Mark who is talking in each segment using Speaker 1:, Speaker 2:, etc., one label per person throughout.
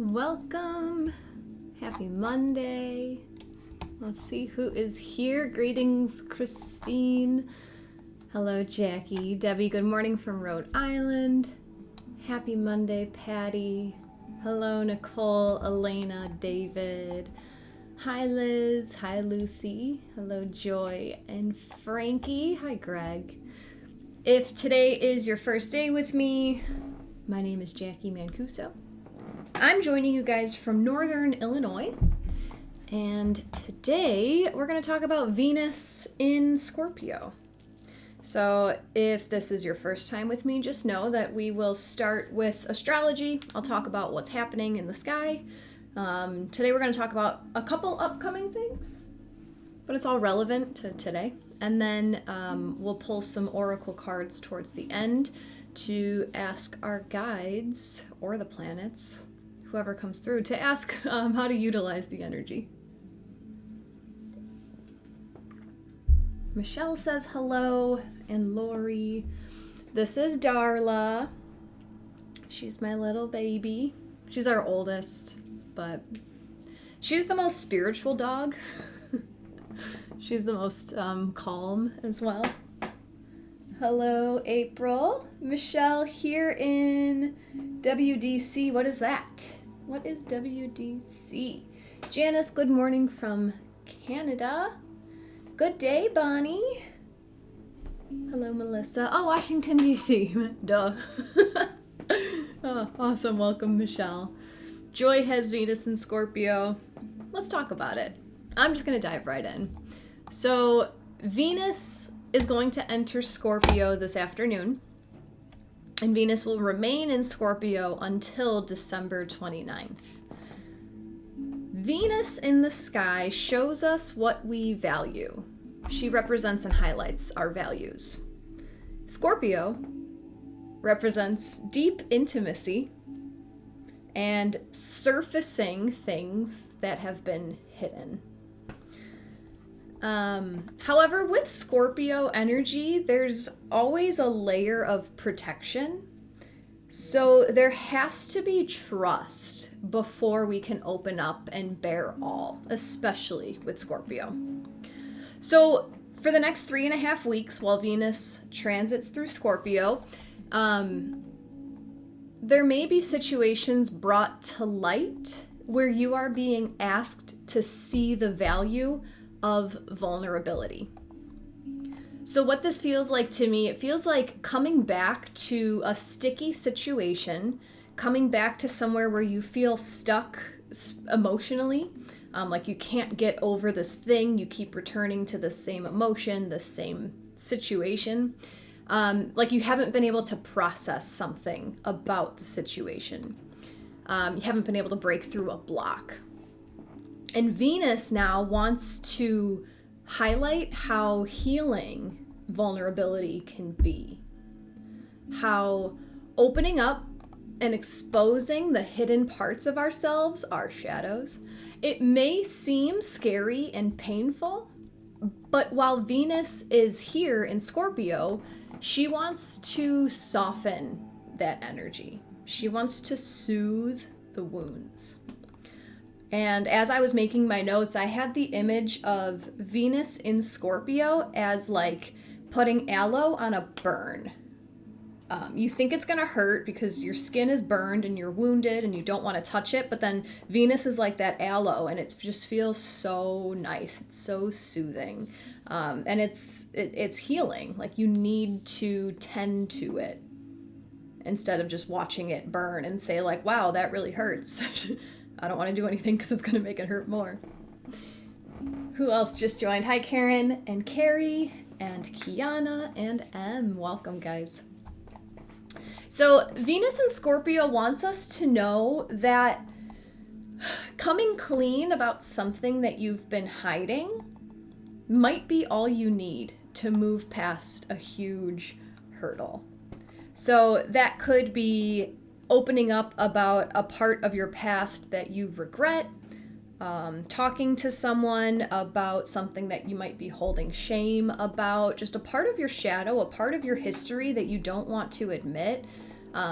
Speaker 1: Welcome. Happy Monday. Let's see who is here. Greetings, Christine. Hello, Jackie. Debbie, good morning from Rhode Island. Happy Monday, Patty. Hello, Nicole, Elena, David. Hi, Liz. Hi, Lucy. Hello, Joy and Frankie. Hi, Greg. If today is your first day with me, my name is Jacqui Mancuso. I'm joining you guys from Northern Illinois, and today we're going to talk about Venus in Scorpio. So if this is your first time with me, just know that we will start with astrology. I'll talk about what's happening in the sky. Today we're going to talk about a couple upcoming things, but it's all relevant to today. And then we'll pull some oracle cards towards the end to ask our guides or the planets, whoever comes through, to ask how to utilize the energy. Michelle says hello, and Lori. This is Darla. She's my little baby. She's our oldest, but she's the most spiritual dog. She's the most calm as well. Hello, April. Michelle here in WDC. What is that? What is WDC? Janice, good morning from Canada. Good day, Bonnie. Hello, Melissa. Oh, Washington, D.C. Duh. Oh, awesome. Welcome, Michelle. Joy has Venus in Scorpio. Let's talk about it. I'm just going to dive right in. So, Venus is going to enter Scorpio this afternoon, and Venus will remain in Scorpio until December 29th. Venus in the sky shows us what we value. She represents and highlights our values. Scorpio represents deep intimacy and surfacing things that have been hidden. However, with Scorpio energy, there's always a layer of protection. So there has to be trust before we can open up and bear all, especially with Scorpio. So for the next 3.5 weeks while Venus transits through Scorpio, there may be situations brought to light where you are being asked to see the value of vulnerability. So what this feels like to me, it feels like coming back to a sticky situation, coming back to somewhere where you feel stuck emotionally, like you can't get over this thing, you keep returning to the same emotion, the same situation, like you haven't been able to process something about the situation. You haven't been able to break through a block. And Venus now wants to highlight how healing vulnerability can be. How opening up and exposing the hidden parts of ourselves, our shadows, it may seem scary and painful, but while Venus is here in Scorpio, she wants to soften that energy. She wants to soothe the wounds. And as I was making my notes, I had the image of Venus in Scorpio as like putting aloe on a burn. You think it's going to hurt because your skin is burned and you're wounded and you don't want to touch it, but then Venus is like that aloe and it just feels so nice. It's so soothing. And it's healing. Like you need to tend to it instead of just watching it burn and say like, wow, that really hurts. I don't want to do anything because it's going to make it hurt more. Who else just joined? Hi, Karen and Carrie and Kiana and M. Welcome, guys. So Venus in Scorpio wants us to know that coming clean about something that you've been hiding might be all you need to move past a huge hurdle. So that could be opening up about a part of your past that you regret, talking to someone about something that you might be holding shame about, just a part of your shadow, a part of your history that you don't want to admit.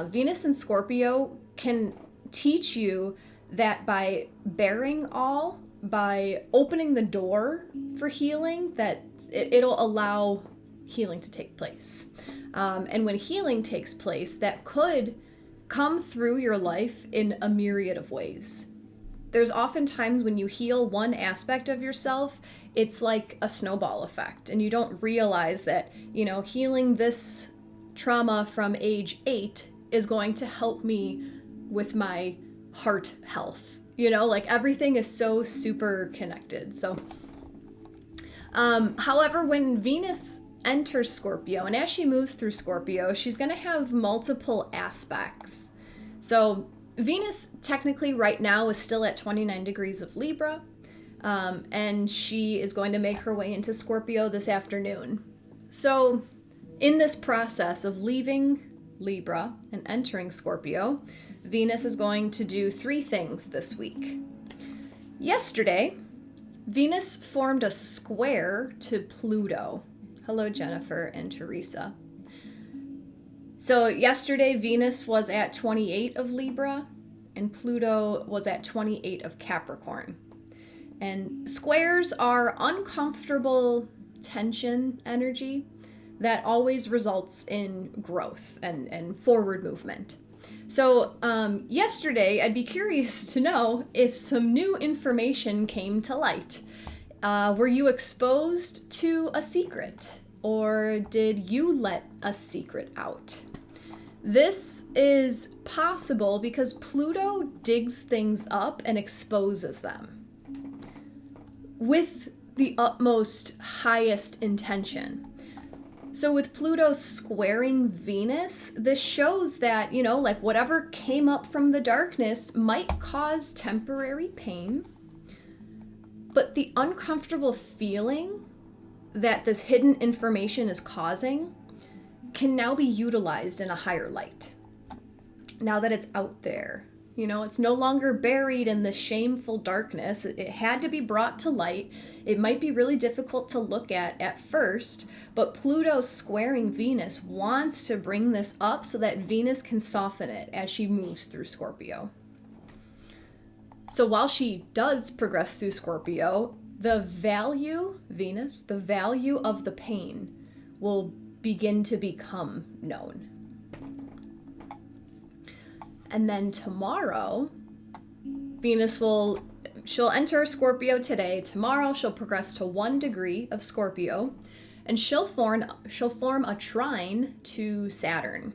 Speaker 1: Venus in Scorpio can teach you that by bearing all, by opening the door for healing, that it'll allow healing to take place. And when healing takes place, that could come through your life in a myriad of ways. There's often times when you heal one aspect of yourself, it's like a snowball effect, and you don't realize that, healing this trauma from age 8 is going to help me with my heart health. Everything is so super connected. So, however, when Venus enters Scorpio, and as she moves through Scorpio, she's going to have multiple aspects. So Venus technically right now is still at 29 degrees of Libra, and she is going to make her way into Scorpio this afternoon. So in this process of leaving Libra and entering Scorpio, Venus is going to do 3 things this week. Yesterday, Venus formed a square to Pluto. Hello, Jennifer and Teresa. So yesterday, Venus was at 28 of Libra, and Pluto was at 28 of Capricorn. And squares are uncomfortable tension energy that always results in growth and forward movement. So yesterday, I'd be curious to know if some new information came to light. Were you exposed to a secret, or did you let a secret out? This is possible because Pluto digs things up and exposes them with the utmost highest intention. So with Pluto squaring Venus, this shows that, whatever came up from the darkness might cause temporary pain, but the uncomfortable feeling that this hidden information is causing can now be utilized in a higher light. Now that it's out there, it's no longer buried in the shameful darkness. It had to be brought to light. It might be really difficult to look at first, but Pluto squaring Venus wants to bring this up so that Venus can soften it as she moves through Scorpio. So while she does progress through Scorpio, the value of the pain will begin to become known. And then tomorrow, she'll enter Scorpio today. Tomorrow she'll progress to 1 degree of Scorpio, and she'll form a trine to Saturn.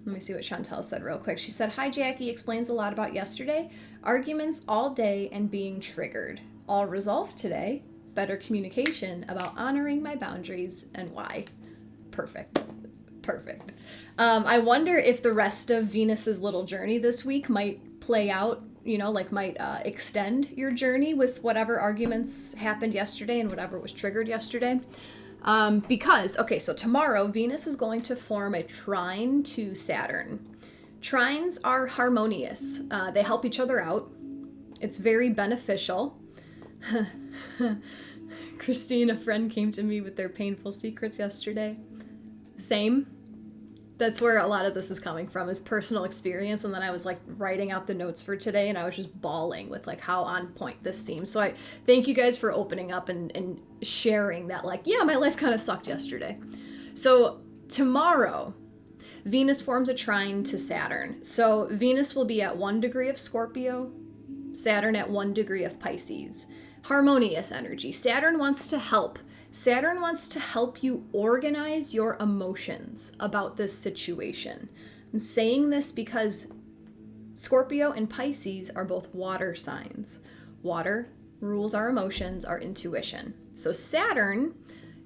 Speaker 1: Let me see what Chantel said real quick. She said, "Hi, Jacqui, explains a lot about yesterday. Arguments all day and being triggered. All resolved today. Better communication about honoring my boundaries and why." Perfect. I wonder if the rest of Venus's little journey this week might play out, might extend your journey with whatever arguments happened yesterday and whatever was triggered yesterday. So tomorrow Venus is going to form a trine to Saturn. Trines are harmonious. They help each other out. It's very beneficial. Christine, a friend, came to me with their painful secrets yesterday. Same. That's where a lot of this is coming from, is personal experience. And then I was writing out the notes for today, and I was just bawling with how on point this seems. So I thank you guys for opening up and sharing that, my life kind of sucked yesterday. So tomorrow, Venus forms a trine to Saturn. So Venus will be at 1 degree of Scorpio, Saturn at 1 degree of Pisces. Harmonious energy. Saturn wants to help you organize your emotions about this situation. I'm saying this because Scorpio and Pisces are both water signs. Water rules our emotions, our intuition. So Saturn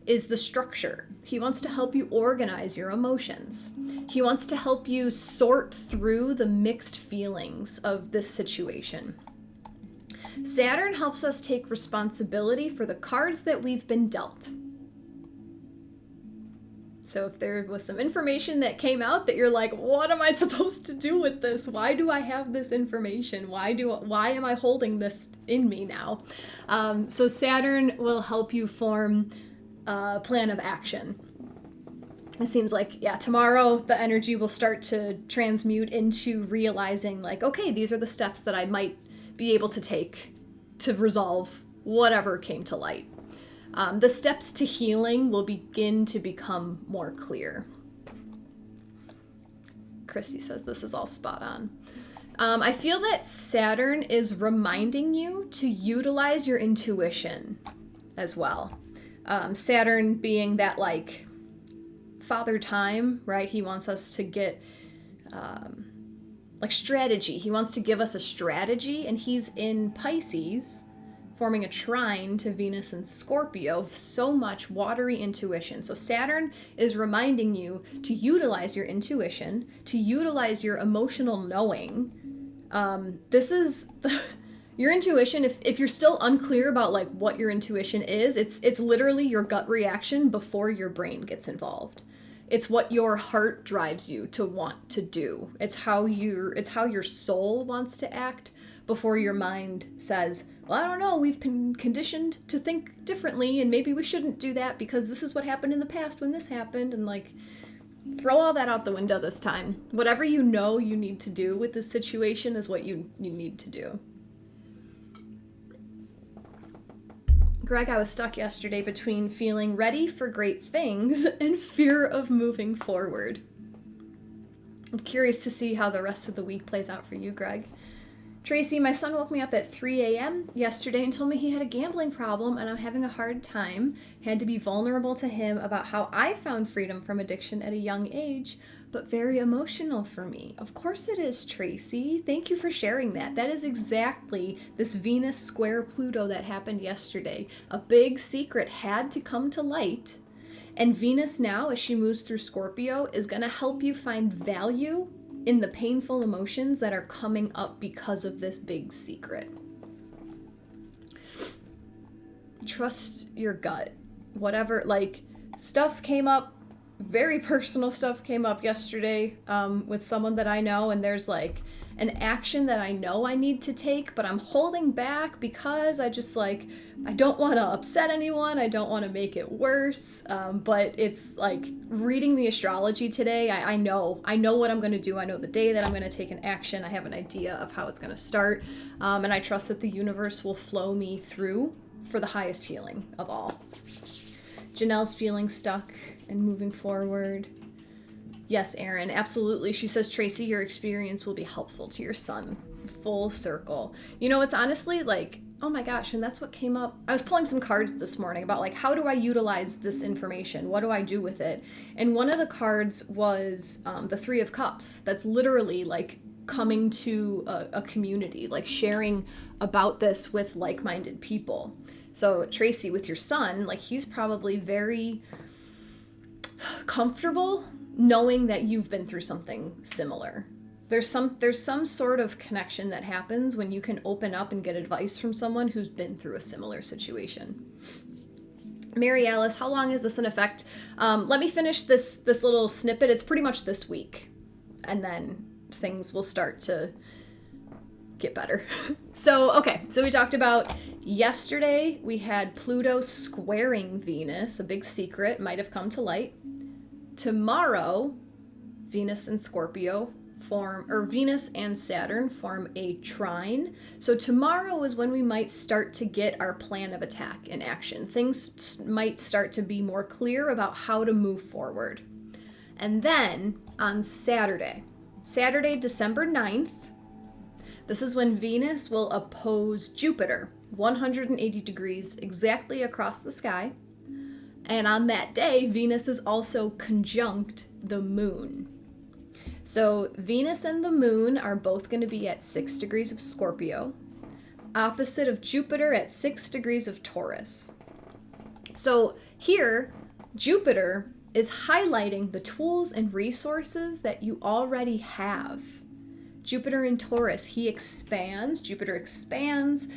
Speaker 1: is the structure. He wants to help you organize your emotions. He wants to help you sort through the mixed feelings of this situation. Saturn helps us take responsibility for the cards that we've been dealt. So if there was some information that came out that you're like, what am I supposed to do with this? Why do I have this information? Why am I holding this in me now? So Saturn will help you form a plan of action. it seems like, yeah, tomorrow the energy will start to transmute into realizing like, okay, these are the steps that I might be able to take to resolve whatever came to light. The steps to healing will begin to become more clear. Christy says this is all spot on. I feel that Saturn is reminding you to utilize your intuition as well. Saturn being that like father time, right? He wants us to get like strategy. He wants to give us a strategy, and he's in Pisces, forming a trine to Venus and Scorpio, so much watery intuition. So Saturn is reminding you to utilize your intuition, to utilize your emotional knowing. This is your intuition. If you're still unclear about like what your intuition is, it's literally your gut reaction before your brain gets involved. It's what your heart drives you to want to do. It's how your soul wants to act before your mind says, well, I don't know, we've been conditioned to think differently, and maybe we shouldn't do that because this is what happened in the past when this happened, and like, throw all that out the window this time. Whatever you know you need to do with this situation is what you need to do. Greg, I was stuck yesterday between feeling ready for great things and fear of moving forward. I'm curious to see how the rest of the week plays out for you, Greg. Tracy, my son woke me up at 3 a.m. yesterday and told me he had a gambling problem and I'm having a hard time. Had to be vulnerable to him about how I found freedom from addiction at a young age, but very emotional for me. Of course it is, Tracy. Thank you for sharing that. That is exactly this Venus square Pluto that happened yesterday. A big secret had to come to light. And Venus now, as she moves through Scorpio, is going to help you find value in the painful emotions that are coming up because of this big secret. Trust your gut. Whatever, like, stuff came up, very personal stuff came up yesterday with someone that I know, and there's like an action that I know I need to take, but I'm holding back because I just like, I don't want to upset anyone. I don't want to make it worse. But it's like reading the astrology today. I know what I'm going to do. I know the day that I'm going to take an action. I have an idea of how it's going to start. And I trust that the universe will flow me through for the highest healing of all. Janelle's feeling stuck and moving forward. Yes, Erin, absolutely. She says, Tracy, your experience will be helpful to your son. Full circle. You know, it's honestly like, oh my gosh, and that's what came up. I was pulling some cards this morning about like, how do I utilize this information? What do I do with it? And one of the cards was the Three of Cups. That's literally like coming to a community, like sharing about this with like-minded people. So Tracy, with your son, like he's probably very comfortable knowing that you've been through something similar. There's some sort of connection that happens when you can open up and get advice from someone who's been through a similar situation. Mary Alice, how long is this in effect? Let me finish this little snippet. It's pretty much this week, and then things will start to get better. So we talked about yesterday we had Pluto squaring Venus, a big secret, might have come to light. Tomorrow, Venus and Scorpio Venus and Saturn form a trine. So tomorrow is when we might start to get our plan of attack in action. Things might start to be more clear about how to move forward. And then on Saturday, December 9th, this is when Venus will oppose Jupiter, 180 degrees exactly across the sky. And on that day, Venus is also conjunct the moon. So Venus and the moon are both going to be at 6 degrees of Scorpio, opposite of Jupiter at 6 degrees of Taurus. So here, Jupiter is highlighting the tools and resources that you already have. Jupiter in Taurus, Jupiter expands.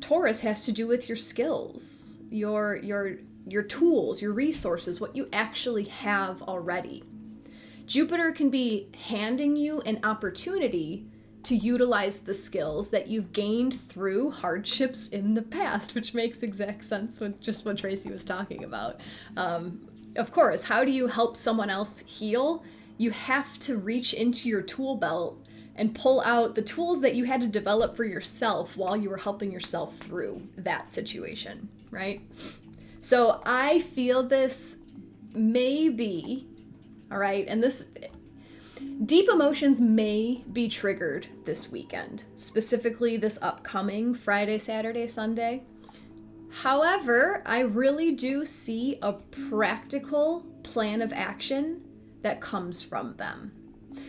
Speaker 1: Taurus has to do with your skills, your tools, your resources, what you actually have already. Jupiter can be handing you an opportunity to utilize the skills that you've gained through hardships in the past, which makes exact sense with just what Tracy was talking about. of course, how do you help someone else heal? You have to reach into your tool belt and pull out the tools that you had to develop for yourself while you were helping yourself through that situation, right? So I feel this maybe, all right, and this deep emotions may be triggered this weekend, specifically this upcoming Friday, Saturday, Sunday. However, I really do see a practical plan of action that comes from them.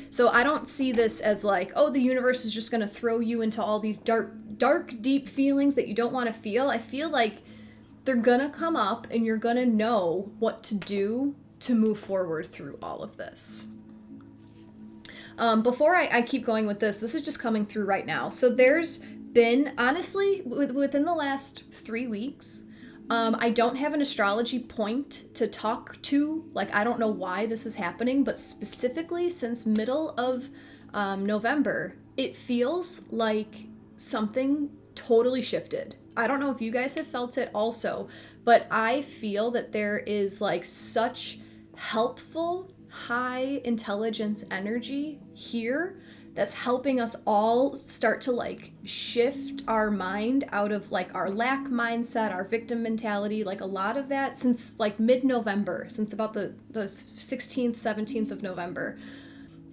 Speaker 1: So I don't see this as like, oh, the universe is just going to throw you into all these dark, deep feelings that you don't want to feel. I feel like they're going to come up and you're going to know what to do to move forward through all of this. Before I keep going with this is just coming through right now. So there's been, honestly, within the last 3 weeks, I don't have an astrology point to talk to. Like, I don't know why this is happening, but specifically since middle of November, it feels like something totally shifted. I don't know if you guys have felt it also, but I feel that there is like such helpful, high intelligence energy here that's helping us all start to like shift our mind out of like our lack mindset, our victim mentality, like a lot of that since like mid-November, since about the 16th, 17th of November.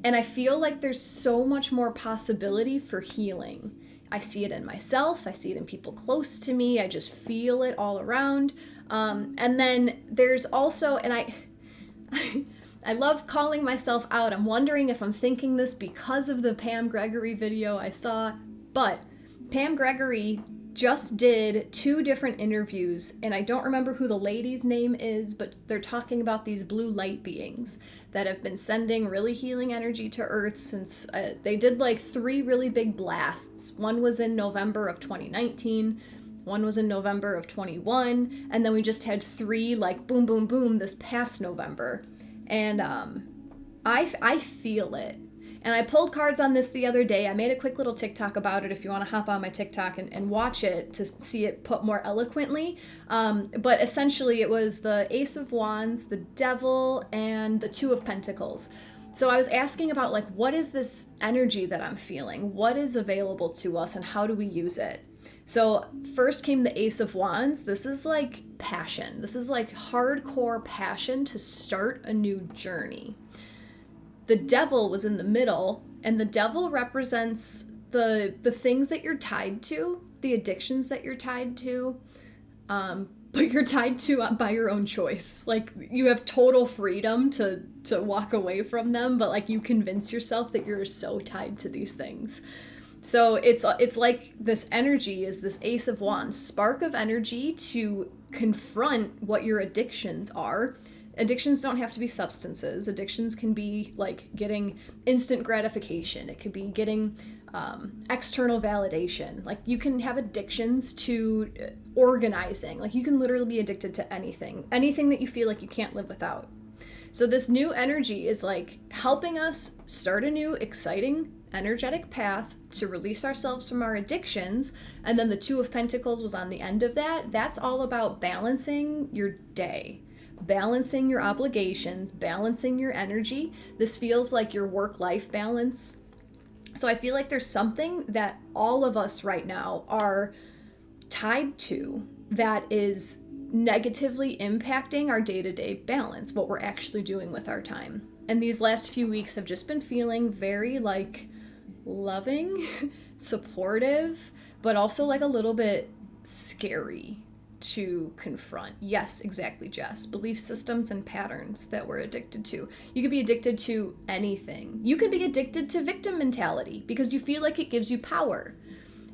Speaker 1: And I feel like there's so much more possibility for healing. I see it in myself. I see it in people close to me. I just feel it all around. And then there's also, and I love calling myself out. I'm wondering if I'm thinking this because of the Pam Gregory video I saw, but Pam Gregory just did 2 different interviews, and I don't remember who the lady's name is, but they're talking about these blue light beings that have been sending really healing energy to Earth since they did like 3 really big blasts. One was in November of 2019, one was in November of 21, and then we just had 3 like boom, boom, boom this past November. And I feel it. And I pulled cards on this the other day. I made a quick little TikTok about it if you want to hop on my TikTok and watch it to see it put more eloquently. But essentially it was the Ace of Wands, the Devil, and the Two of Pentacles. So I was asking about like, what is this energy that I'm feeling? What is available to us and how do we use it? So first came the Ace of Wands. This is like passion. This is like hardcore passion to start a new journey. The Devil was in the middle, and the Devil represents the things that you're tied to, the addictions that you're tied to, but you're tied to by your own choice. Like you have total freedom to walk away from them, but like you convince yourself that you're so tied to these things. So it's like this energy is this Ace of Wands, spark of energy to confront what your addictions are. Addictions don't have to be substances. Addictions can be like getting instant gratification. It could be getting external validation. Like you can have addictions to organizing. Like you can literally be addicted to anything that you feel like you can't live without. So this new energy is like helping us start a new exciting energetic path to release ourselves from our addictions. And then the Two of Pentacles was on the end of that. That's all about balancing your day, balancing your obligations, balancing your energy. This feels like your work-life balance. So I feel like there's something that all of us right now are tied to that is negatively impacting our day-to-day balance, what we're actually doing with our time. And these last few weeks have just been feeling very like loving, supportive, but also like a little bit scary to confront. Yes, exactly, Jess. Belief systems and patterns that we're addicted to. You could be addicted to anything. You could be addicted to victim mentality because you feel like it gives you power.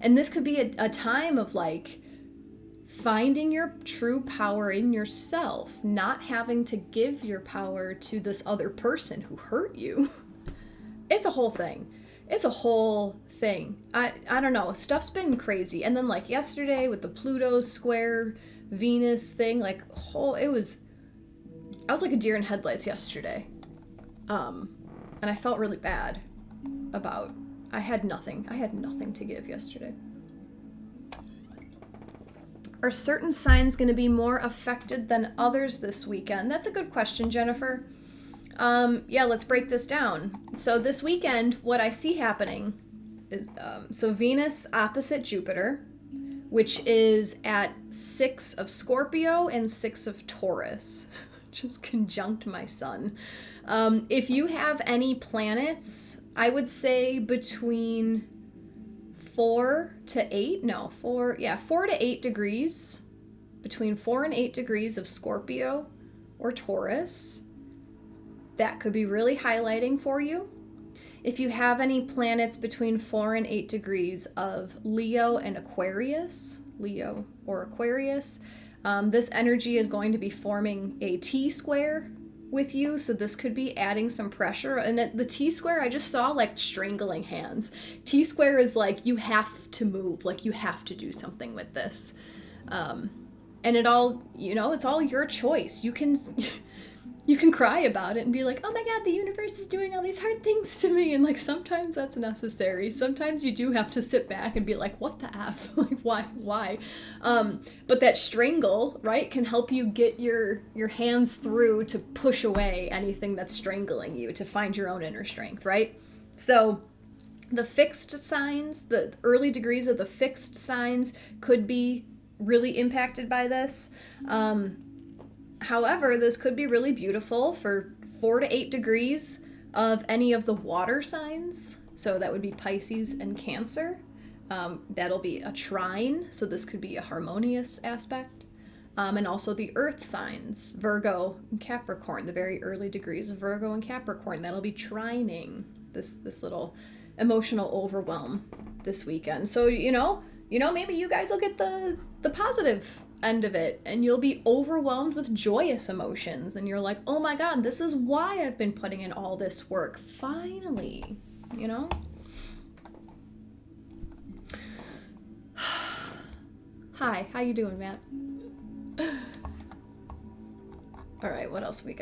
Speaker 1: And this could be a time of like finding your true power in yourself, not having to give your power to this other person who hurt you. It's a whole thing. It's a whole thing. I don't know. Stuff's been crazy. And then like yesterday with the Pluto square Venus thing, like I was like a deer in headlights yesterday. And I felt really bad about, I had nothing to give yesterday. Are certain signs going to be more affected than others this weekend? That's a good question, Jennifer. Yeah, let's break this down. So this weekend, what I see happening is, so Venus opposite Jupiter, which is at 6 of Scorpio and 6 of Taurus, just conjunct my sun. If you have any planets, I would say between 4 to 8 degrees, between 4 and 8 degrees of Scorpio or Taurus, that could be really highlighting for you. If you have any planets between 4 and 8 degrees of Leo and Aquarius, Leo or Aquarius, this energy is going to be forming a T-square with you, so this could be adding some pressure. And the T-square, I just saw like strangling hands. T-square is like you have to move, like you have to do something with this. And it all, it's all your choice. You can cry about it and be like, oh my God, the universe is doing all these hard things to me. And like, sometimes that's necessary. Sometimes you do have to sit back and be like, what the F? Like, why? But that strangle, right, can help you get your hands through to push away anything that's strangling you, to find your own inner strength, right? So the fixed signs, the early degrees of the fixed signs could be really impacted by this. However, this could be really beautiful for 4 to 8 degrees of any of the water signs. So that would be Pisces and Cancer. That'll be a trine, so this could be a harmonious aspect. And also the earth signs, Virgo and Capricorn, the very early degrees of Virgo and Capricorn. That'll be trining this little emotional overwhelm this weekend. So, maybe you guys will get the positive end of it, and you'll be overwhelmed with joyous emotions, and you're like, oh my God, this is why I've been putting in all this work, finally. Hi, how you doing, Matt? All right, what else are we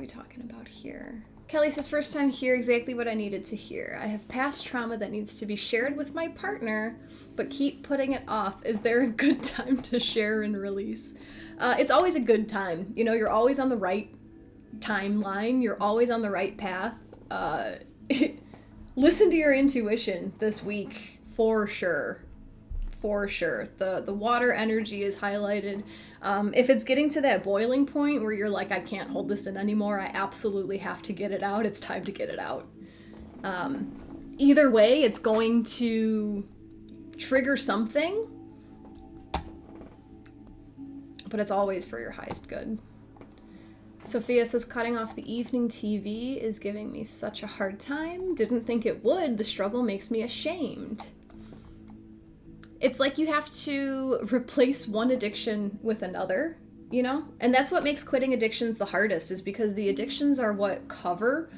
Speaker 1: talking about here? Kelly says, first time here, exactly what I needed to hear. I have past trauma that needs to be shared with my partner, but keep putting it off. Is there a good time to share and release? It's always a good time. You're always on the right timeline. You're always on the right path. Listen to your intuition this week, for sure. For sure. The water energy is highlighted. If it's getting to that boiling point where you're like, I can't hold this in anymore, I absolutely have to get it out, it's time to get it out. Either way, it's going to trigger something, but it's always for your highest good. Sophia says, cutting off the evening TV is giving me such a hard time. Didn't think it would. The struggle makes me ashamed. It's like you have to replace one addiction with another, And that's what makes quitting addictions the hardest, is because the addictions are what cover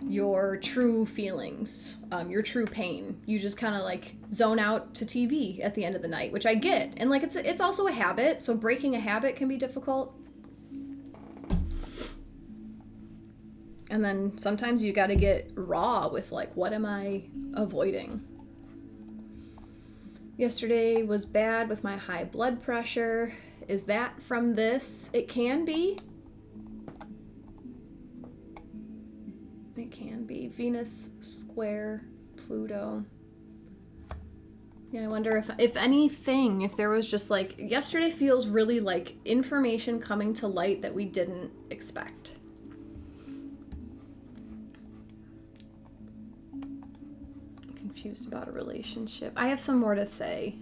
Speaker 1: your true feelings, your true pain. You just kind of like zone out to TV at the end of the night, which I get. And like, it's also a habit. So breaking a habit can be difficult. And then sometimes you got to get raw with like, what am I avoiding? Yesterday was bad with my high blood pressure. Is that from this? It can be. It can be. Venus square Pluto. Yeah, I wonder if anything, if there was just like, yesterday feels really like information coming to light that we didn't expect. Confused about a relationship. I have some more to say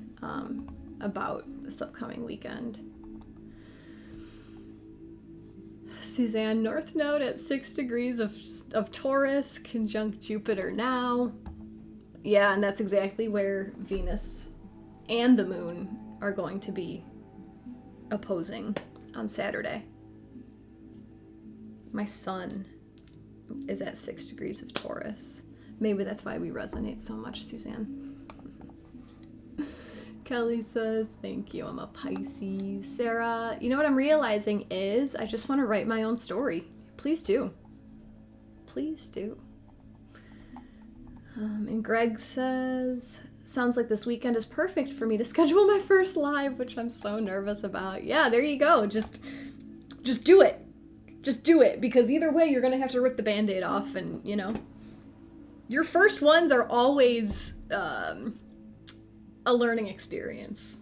Speaker 1: about this upcoming weekend. Suzanne, North Node at 6 degrees of Taurus, conjunct Jupiter now. Yeah, and that's exactly where Venus and the Moon are going to be opposing on Saturday. My Sun is at 6 degrees of Taurus. Maybe that's why we resonate so much, Suzanne. Kelly says, thank you, I'm a Pisces. Sarah, you know what I'm realizing is I just want to write my own story. Please do. Please do. And Greg says, Sounds like this weekend is perfect for me to schedule my first live, which I'm so nervous about. Yeah, there you go. Just do it. Just do it, because either way, you're going to have to rip the Band-Aid off, and, you know, your first ones are always a learning experience,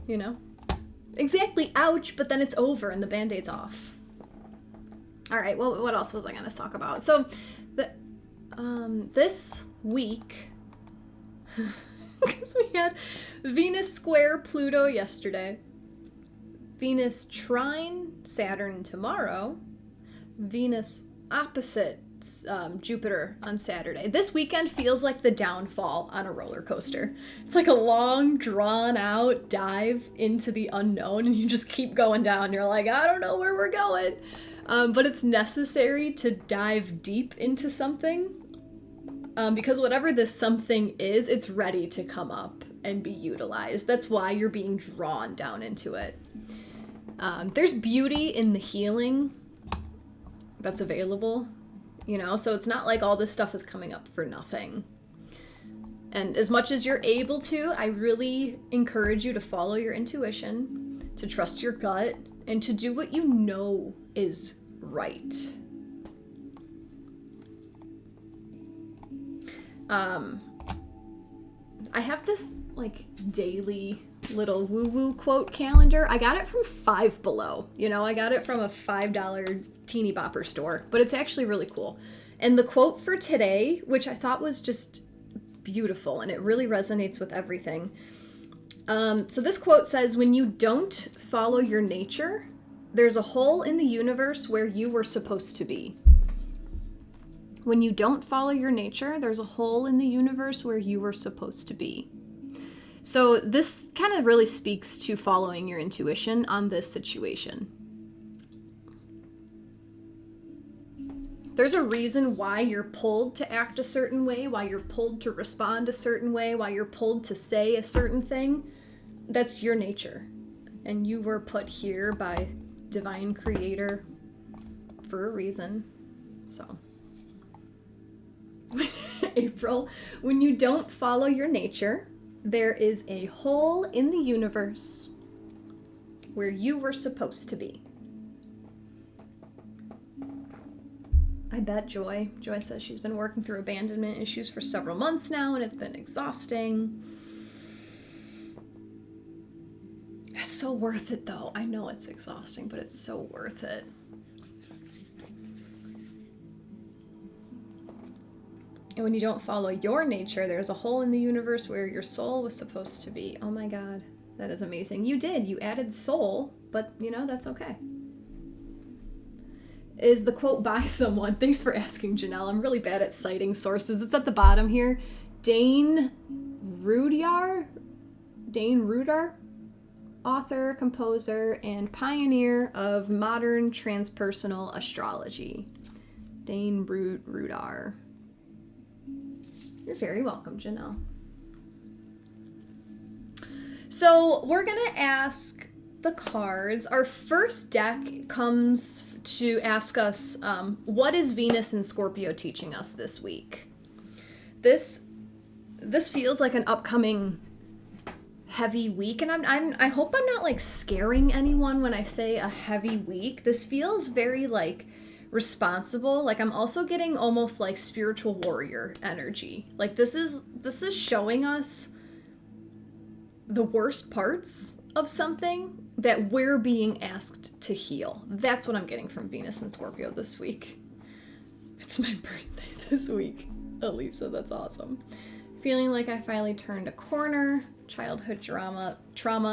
Speaker 1: you know? Exactly, ouch, but then it's over and the Band-Aid's off. All right, well, what else was I going to talk about? So, this week, because we had Venus square Pluto yesterday, Venus trine Saturn tomorrow, Venus opposite Jupiter on Saturday. This weekend feels like the downfall on a roller coaster. It's like a long, drawn-out dive into the unknown, and you just keep going down. You're like, I don't know where we're going. But it's necessary to dive deep into something, because whatever this something is, it's ready to come up and be utilized. That's why you're being drawn down into it. There's beauty in the healing that's available, you know, so it's not like all this stuff is coming up for nothing. And as much as you're able to, I really encourage you to follow your intuition, to trust your gut, and to do what you know is right. I have this like daily little woo-woo quote calendar. I got it from Five Below. You know, I got it from a $5 teeny bopper store, but it's actually really cool. And the quote for today, which I thought was just beautiful, and it really resonates with everything. So this quote says, when you don't follow your nature, there's a hole in the universe where you were supposed to be. When you don't follow your nature, there's a hole in the universe where you were supposed to be. So this kind of really speaks to following your intuition on this situation. There's a reason why you're pulled to act a certain way, why you're pulled to respond a certain way, why you're pulled to say a certain thing. That's your nature. And you were put here by divine creator for a reason. So, April, when you don't follow your nature, there is a hole in the universe where you were supposed to be. I bet Joy says she's been working through abandonment issues for several months now, and it's been exhausting. It's so worth it, though. I know it's exhausting, but it's so worth it. And when you don't follow your nature, there's a hole in the universe where your soul was supposed to be. Oh my God, that is amazing. You did. You added soul, but, you know, that's okay. Is the quote by someone. Thanks for asking, Janelle. I'm really bad at citing sources. It's at the bottom here. Dane Rudhyar, author, composer, and pioneer of modern transpersonal astrology. Dane Rudhyar. You're very welcome, Janelle. So we're going to ask the cards. Our first deck comes to ask us, what is Venus in Scorpio teaching us this week? This feels like an upcoming heavy week, and I hope I'm not like scaring anyone when I say a heavy week. This feels very like responsible. Like I'm also getting almost like spiritual warrior energy. Like this is showing us the worst parts of something that we're being asked to heal. That's what I'm getting from Venus and Scorpio this week. It's my birthday this week, Elisa. That's awesome. Feeling like I finally turned a corner. Childhood trauma.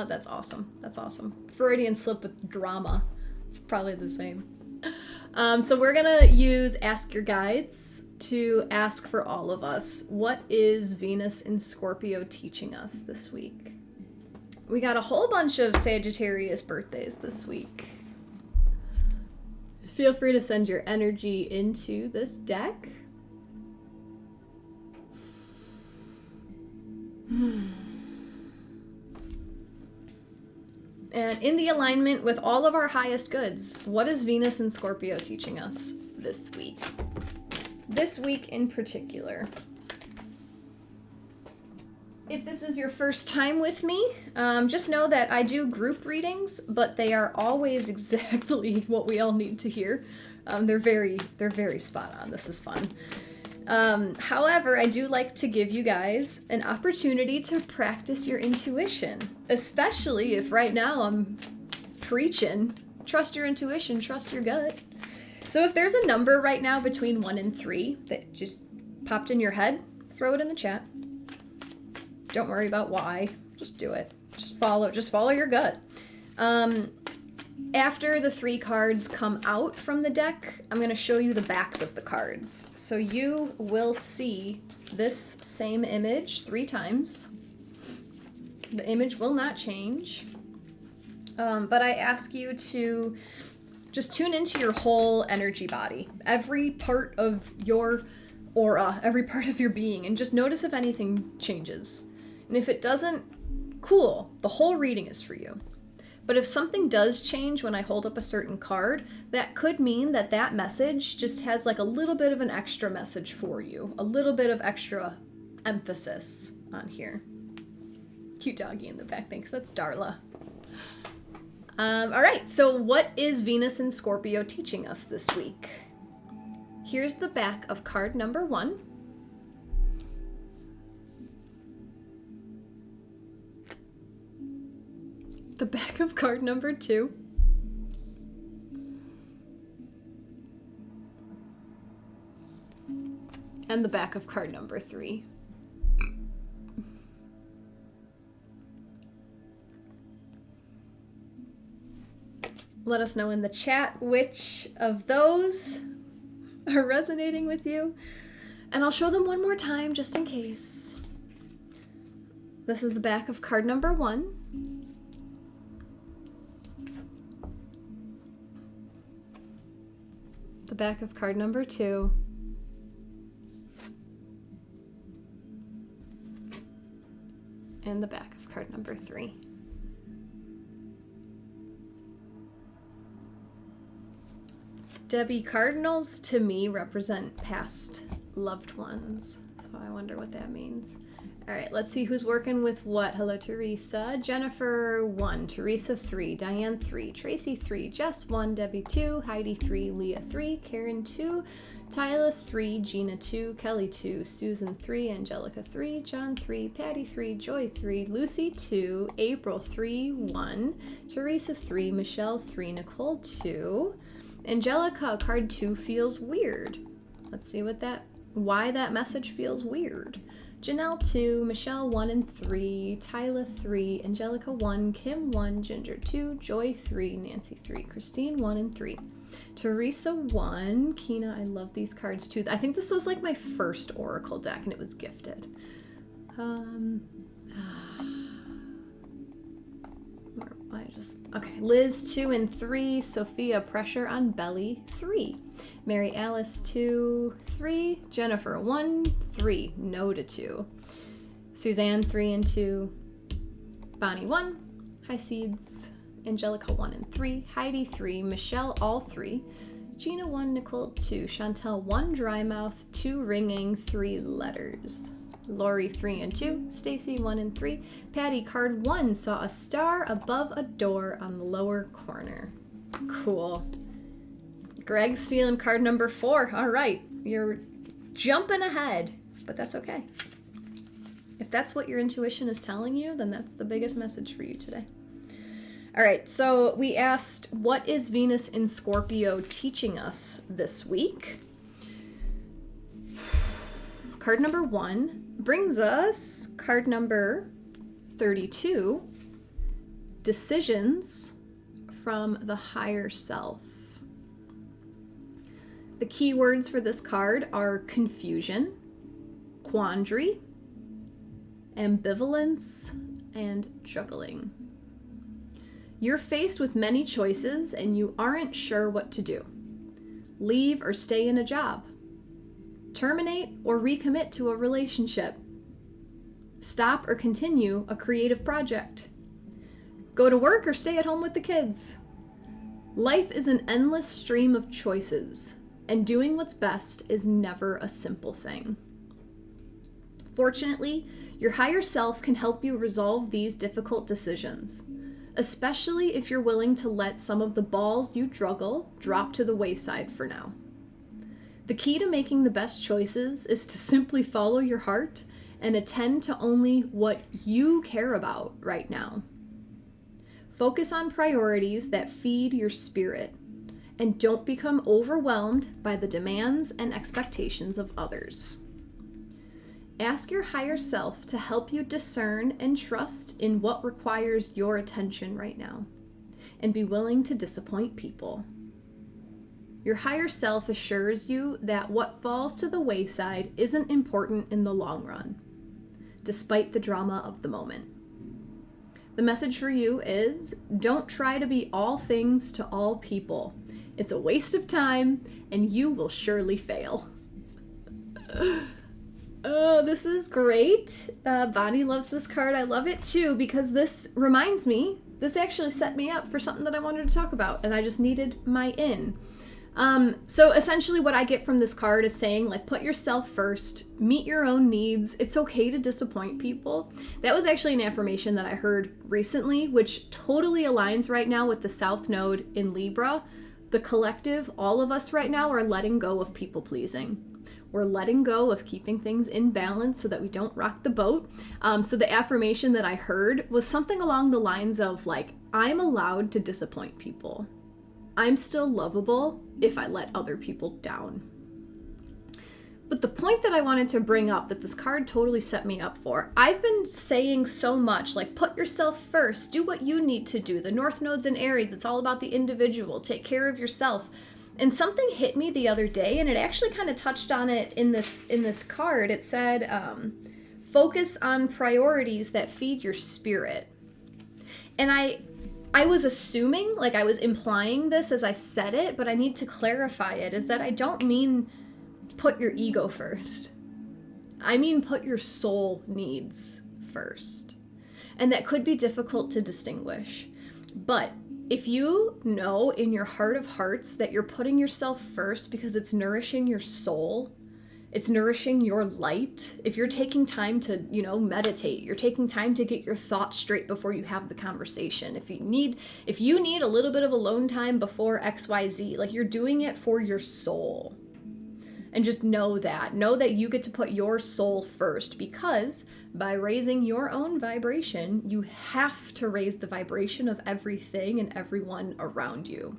Speaker 1: That's awesome. That's awesome. Freudian slip with drama. It's probably the same. So we're gonna use Ask Your Guides to ask for all of us, what is Venus in Scorpio teaching us this week? We got a whole bunch of Sagittarius birthdays this week. Feel free to send your energy into this deck. And in the alignment with all of our highest goods, what is Venus and Scorpio teaching us this week? This week in particular. If this is your first time with me, just know that I do group readings, but they are always exactly what we all need to hear. They're very spot on. This is fun. However, I do like to give you guys an opportunity to practice your intuition, especially if right now I'm preaching, trust your intuition, trust your gut. So if there's a number right now between 1 and 3 that just popped in your head, throw it in the chat. Don't worry about why. Just do it. Just follow your gut. After the 3 cards come out from the deck, I'm going to show you the backs of the cards. So you will see this same image 3 times. The image will not change. But I ask you to just tune into your whole energy body. Every part of your aura, every part of your being, and just notice if anything changes. And if it doesn't, cool, the whole reading is for you. But if something does change when I hold up a certain card, that could mean that that message just has like a little bit of an extra message for you, a little bit of extra emphasis on here. Cute doggy in the back, thanks, that's Darla. All right, so what is Venus in Scorpio teaching us this week? Here's the back of card number 1. The back of card number 2. And the back of card number 3. Let us know in the chat which of those are resonating with you. And I'll show them one more time just in case. This is the back of card number 1. The back of card number 2. And the back of card number 3. Debbie, cardinals to me represent past loved ones, so I wonder what that means. All right, let's see who's working with what. Hello, Teresa. Jennifer, 1. Teresa, 3. Diane, 3. Tracy, 3. Jess, 1. Debbie, 2. Heidi, 3. Leah, 3. Karen, 2. Tyla, 3. Gina, 2. Kelly, 2. Susan, 3. Angelica, 3. John, 3. Patty, 3. Joy, 3. Lucy, 2. April, 3. 1. Teresa, 3. Michelle, 3. Nicole, 2. Angelica, card 2 feels weird. Let's see why that message feels weird. Janelle, 2, Michelle, 1 and 3, Tyla, 3, Angelica, 1, Kim, 1, Ginger, 2, Joy, 3, Nancy, 3, Christine, 1 and 3, Teresa, 1, Kina, I love these cards too. I think this was like my first Oracle deck and it was gifted. Okay, Liz, 2 and 3, Sophia, pressure on belly, 3. Mary Alice, 2, 3. Jennifer, 1, 3. No to 2. Suzanne, 3 and 2. Bonnie, 1. Hi Seeds. Angelica, 1 and 3. Heidi, 3. Michelle, all 3. Gina, 1. Nicole, 2. Chantel, 1. Dry mouth, 2. Ringing, 3 letters. Lori, 3 and 2. Stacy, 1 and 3. Patty, card 1, saw a star above a door on the lower corner. Cool. Greg's feeling card number 4. All right, you're jumping ahead, but that's okay. If that's what your intuition is telling you, then that's the biggest message for you today. All right, so we asked, what is Venus in Scorpio teaching us this week? Card number 1 brings us card number 32, decisions from the higher self. The key words for this card are confusion, quandary, ambivalence, and juggling. You're faced with many choices and you aren't sure what to do. Leave or stay in a job. Terminate or recommit to a relationship. Stop or continue a creative project. Go to work or stay at home with the kids. Life is an endless stream of choices, and doing what's best is never a simple thing. Fortunately, Your higher self can help you resolve these difficult decisions, especially if you're willing to let some of the balls you juggle drop to the wayside for now. The key to making the best choices is to simply follow your heart and attend to only what you care about right now. Focus on priorities that feed your spirit, and don't become overwhelmed by the demands and expectations of others. Ask your higher self to help you discern and trust in what requires your attention right now, and be willing to disappoint people. Your higher self assures you that what falls to the wayside isn't important in the long run, despite the drama of the moment. The message for you is, don't try to be all things to all people. It's a waste of time, and you will surely fail. Oh, this is great. Bonnie loves this card. I love it too, because this reminds me, this actually set me up for something that I wanted to talk about, and I just needed my in. So essentially what I get from this card is saying, like, put yourself first, meet your own needs. It's okay to disappoint people. That was actually an affirmation that I heard recently, which totally aligns right now with the South Node in Libra. The collective, all of us right now, are letting go of people pleasing. We're letting go of keeping things in balance so that we don't rock the boat. So the affirmation that I heard was something along the lines of, like, I'm allowed to disappoint people. I'm still lovable if I let other people down. But the point that I wanted to bring up, that this card totally set me up for, I've been saying so much, like, put yourself first, do what you need to do. The North Node's in Aries, it's all about the individual, take care of yourself. And something hit me the other day, and it actually kind of touched on it in this card. It said, focus on priorities that feed your spirit. And I was assuming, like I was implying this as I said it, but I need to clarify it, is that I don't mean put your ego first. I mean put your soul needs first. And that could be difficult to distinguish. But if you know in your heart of hearts that you're putting yourself first because it's nourishing your soul, it's nourishing your light. If you're taking time to, meditate, you're taking time to get your thoughts straight before you have the conversation. If you need a little bit of alone time before XYZ, like, you're doing it for your soul. And just know that you get to put your soul first, because by raising your own vibration, you have to raise the vibration of everything and everyone around you.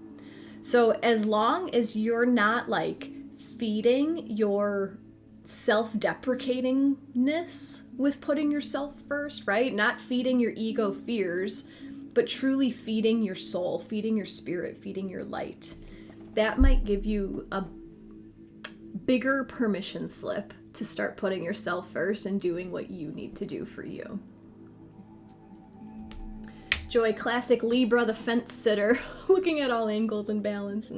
Speaker 1: So as long as you're not, like, feeding your self-deprecatingness with putting yourself first, right? Not feeding your ego fears, but truly feeding your soul, feeding your spirit, feeding your light. That might give you a bigger permission slip to start putting yourself first and doing what you need to do for you. Joy, classic Libra, the fence sitter, looking at all angles and balance.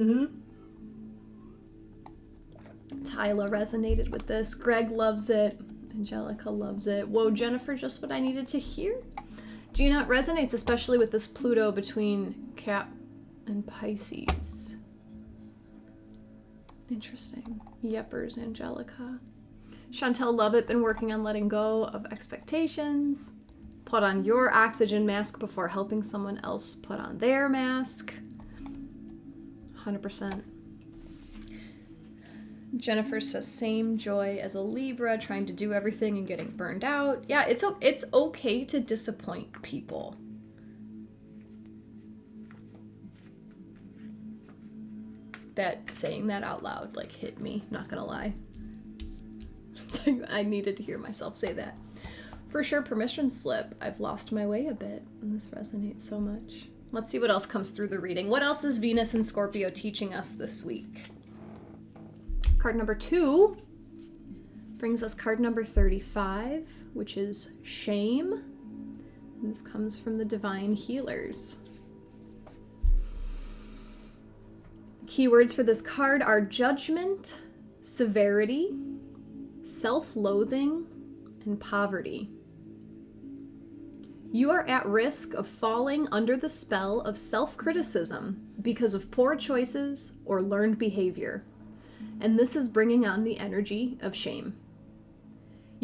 Speaker 1: Tyla resonated with this. Greg loves it. Angelica loves it. Whoa, Jennifer, just what I needed to hear. Do you not resonates, especially with this Pluto between Cap and Pisces? Interesting. Yepers, Angelica. Chantel, love it. Been working on letting go of expectations. Put on your oxygen mask before helping someone else put on their mask. 100%. Jennifer says, same, Joy, as a Libra, trying to do everything and getting burned out. Yeah, it's okay to disappoint people. That saying that out loud, like, hit me, not gonna lie. It's like I needed to hear myself say that. For sure, permission slip. I've lost my way a bit, and this resonates so much. Let's see what else comes through the reading. What else is Venus and Scorpio teaching us this week? Card number 2 brings us card number 35, which is shame. And this comes from the Divine Healers. Keywords for this card are judgment, severity, self-loathing, and poverty. You are at risk of falling under the spell of self-criticism because of poor choices or learned behavior, and this is bringing on the energy of shame.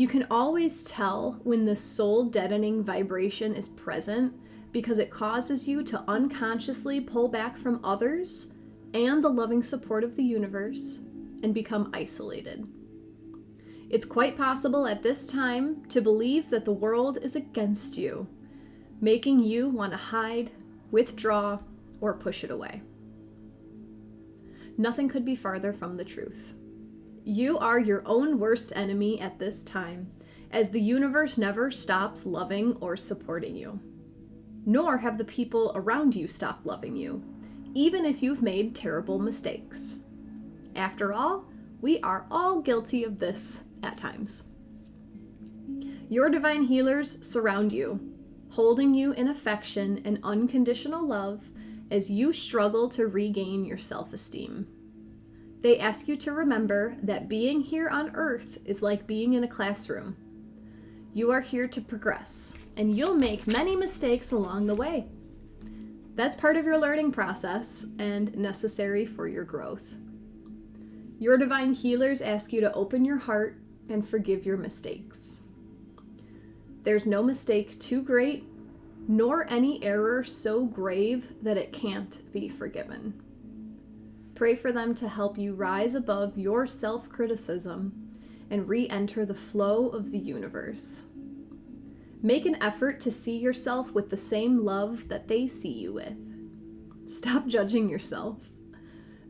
Speaker 1: You can always tell when the soul-deadening vibration is present because it causes you to unconsciously pull back from others and the loving support of the universe and become isolated. It's quite possible at this time to believe that the world is against you, making you want to hide, withdraw, or push it away. Nothing could be farther from the truth. You are your own worst enemy at this time, as the universe never stops loving or supporting you. Nor have the people around you stopped loving you, even if you've made terrible mistakes. After all, we are all guilty of this at times. Your divine healers surround you, holding you in affection and unconditional love as you struggle to regain your self-esteem. They ask you to remember that being here on Earth is like being in a classroom. You are here to progress, and you'll make many mistakes along the way. That's part of your learning process and necessary for your growth. Your divine healers ask you to open your heart and forgive your mistakes. There's no mistake too great, nor any error so grave that it can't be forgiven. Pray for them to help you rise above your self-criticism and re-enter the flow of the universe. Make an effort to see yourself with the same love that they see you with. Stop judging yourself.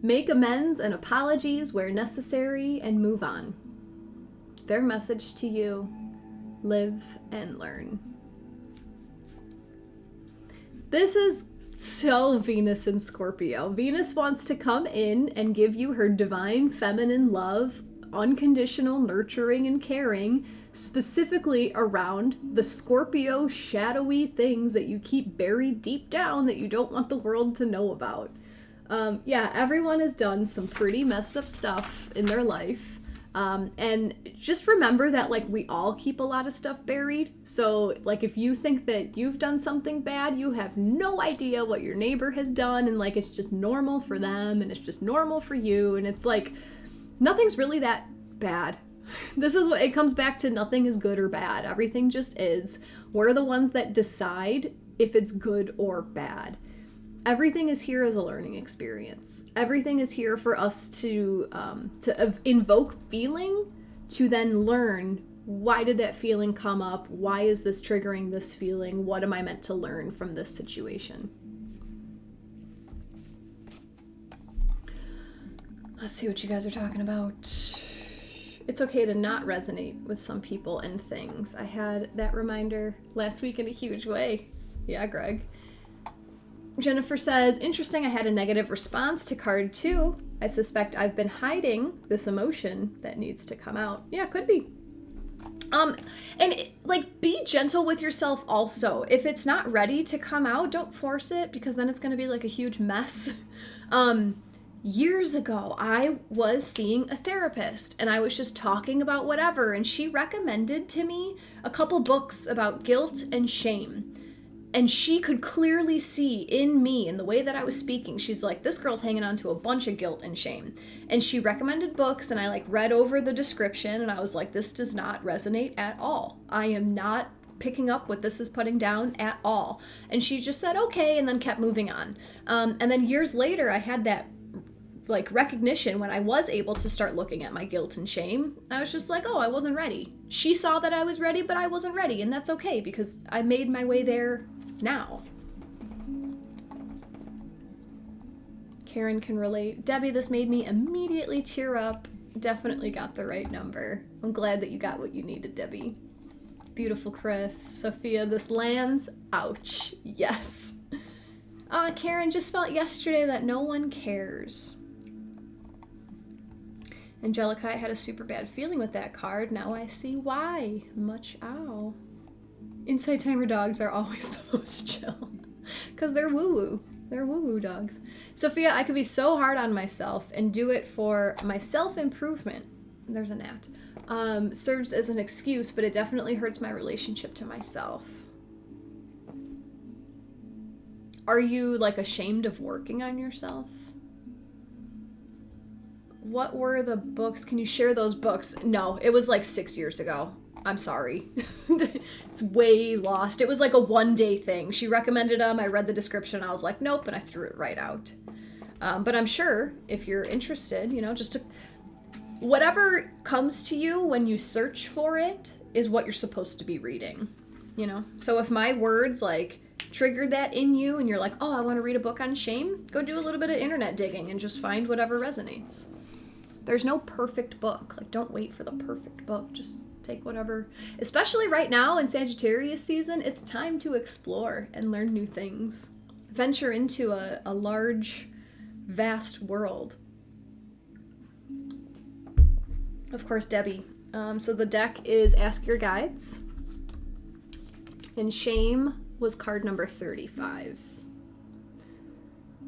Speaker 1: Make amends and apologies where necessary and move on. Their message to you: live and learn. This is so Venus and Scorpio. Venus wants to come in and give you her divine feminine love, unconditional nurturing and caring, specifically around the Scorpio shadowy things that you keep buried deep down that you don't want the world to know about. Everyone has done some pretty messed up stuff in their life. And just remember that, like, we all keep a lot of stuff buried. So, like, if you think that you've done something bad, you have no idea what your neighbor has done, and, like, it's just normal for them, and it's just normal for you, and it's like, nothing's really that bad. This is what it comes back to. Nothing is good or bad. Everything just is. We're the ones that decide if it's good or bad. Everything is here as a learning experience. Everything is here for us to invoke feeling, to then learn, why did that feeling come up? Why is this triggering this feeling? What am I meant to learn from this situation? Let's see what you guys are talking about. It's okay to not resonate with some people and things. I had that reminder last week in a huge way. Yeah, Greg. Jennifer says, interesting, I had a negative response to card 2. I suspect I've been hiding this emotion that needs to come out. Yeah, could be. Be gentle with yourself also. If it's not ready to come out, don't force it, because then it's going to be like a huge mess. Years ago, I was seeing a therapist, and I was just talking about whatever, and she recommended to me a couple books about guilt and shame. And she could clearly see in me, in the way that I was speaking, she's like, this girl's hanging on to a bunch of guilt and shame. And she recommended books, and I read over the description, and I was like, this does not resonate at all. I am not picking up what this is putting down at all. And she just said, okay, and then kept moving on. And then years later, I had that recognition when I was able to start looking at my guilt and shame. I was just like, oh, I wasn't ready. She saw that I was ready, but I wasn't ready. And that's okay, because I made my way there now. Karen can relate. Debbie, this made me immediately tear up. Definitely got the right number. I'm glad that you got what you needed, Debbie. Beautiful, Chris. Sophia, this lands. Ouch. Yes. Karen, just felt yesterday that no one cares. Angelica, I had a super bad feeling with that card. Now I see why. Much ow. Inside Timer dogs are always the most chill. Because they're woo-woo. They're woo-woo dogs. Sophia, I could be so hard on myself and do it for my self-improvement. There's a gnat. Serves as an excuse, but it definitely hurts my relationship to myself. Are you, ashamed of working on yourself? What were the books? Can you share those books? No, it was 6 years ago. I'm sorry. It's way lost. It was like a one-day thing. She recommended them. I read the description. I was like, nope, and I threw it right out. But I'm sure if you're interested, just whatever comes to you when you search for it is what you're supposed to be reading, So if my words like triggered that in you and you're like, oh, I want to read a book on shame, go do a little bit of internet digging and just find whatever resonates. There's no perfect book. Like, don't wait for the perfect book. Just take whatever. Especially right now in Sagittarius season, it's time to explore and learn new things. Venture into a large, vast world. Of course, Debbie. So the deck is Ask Your Guides. And shame was card number 35.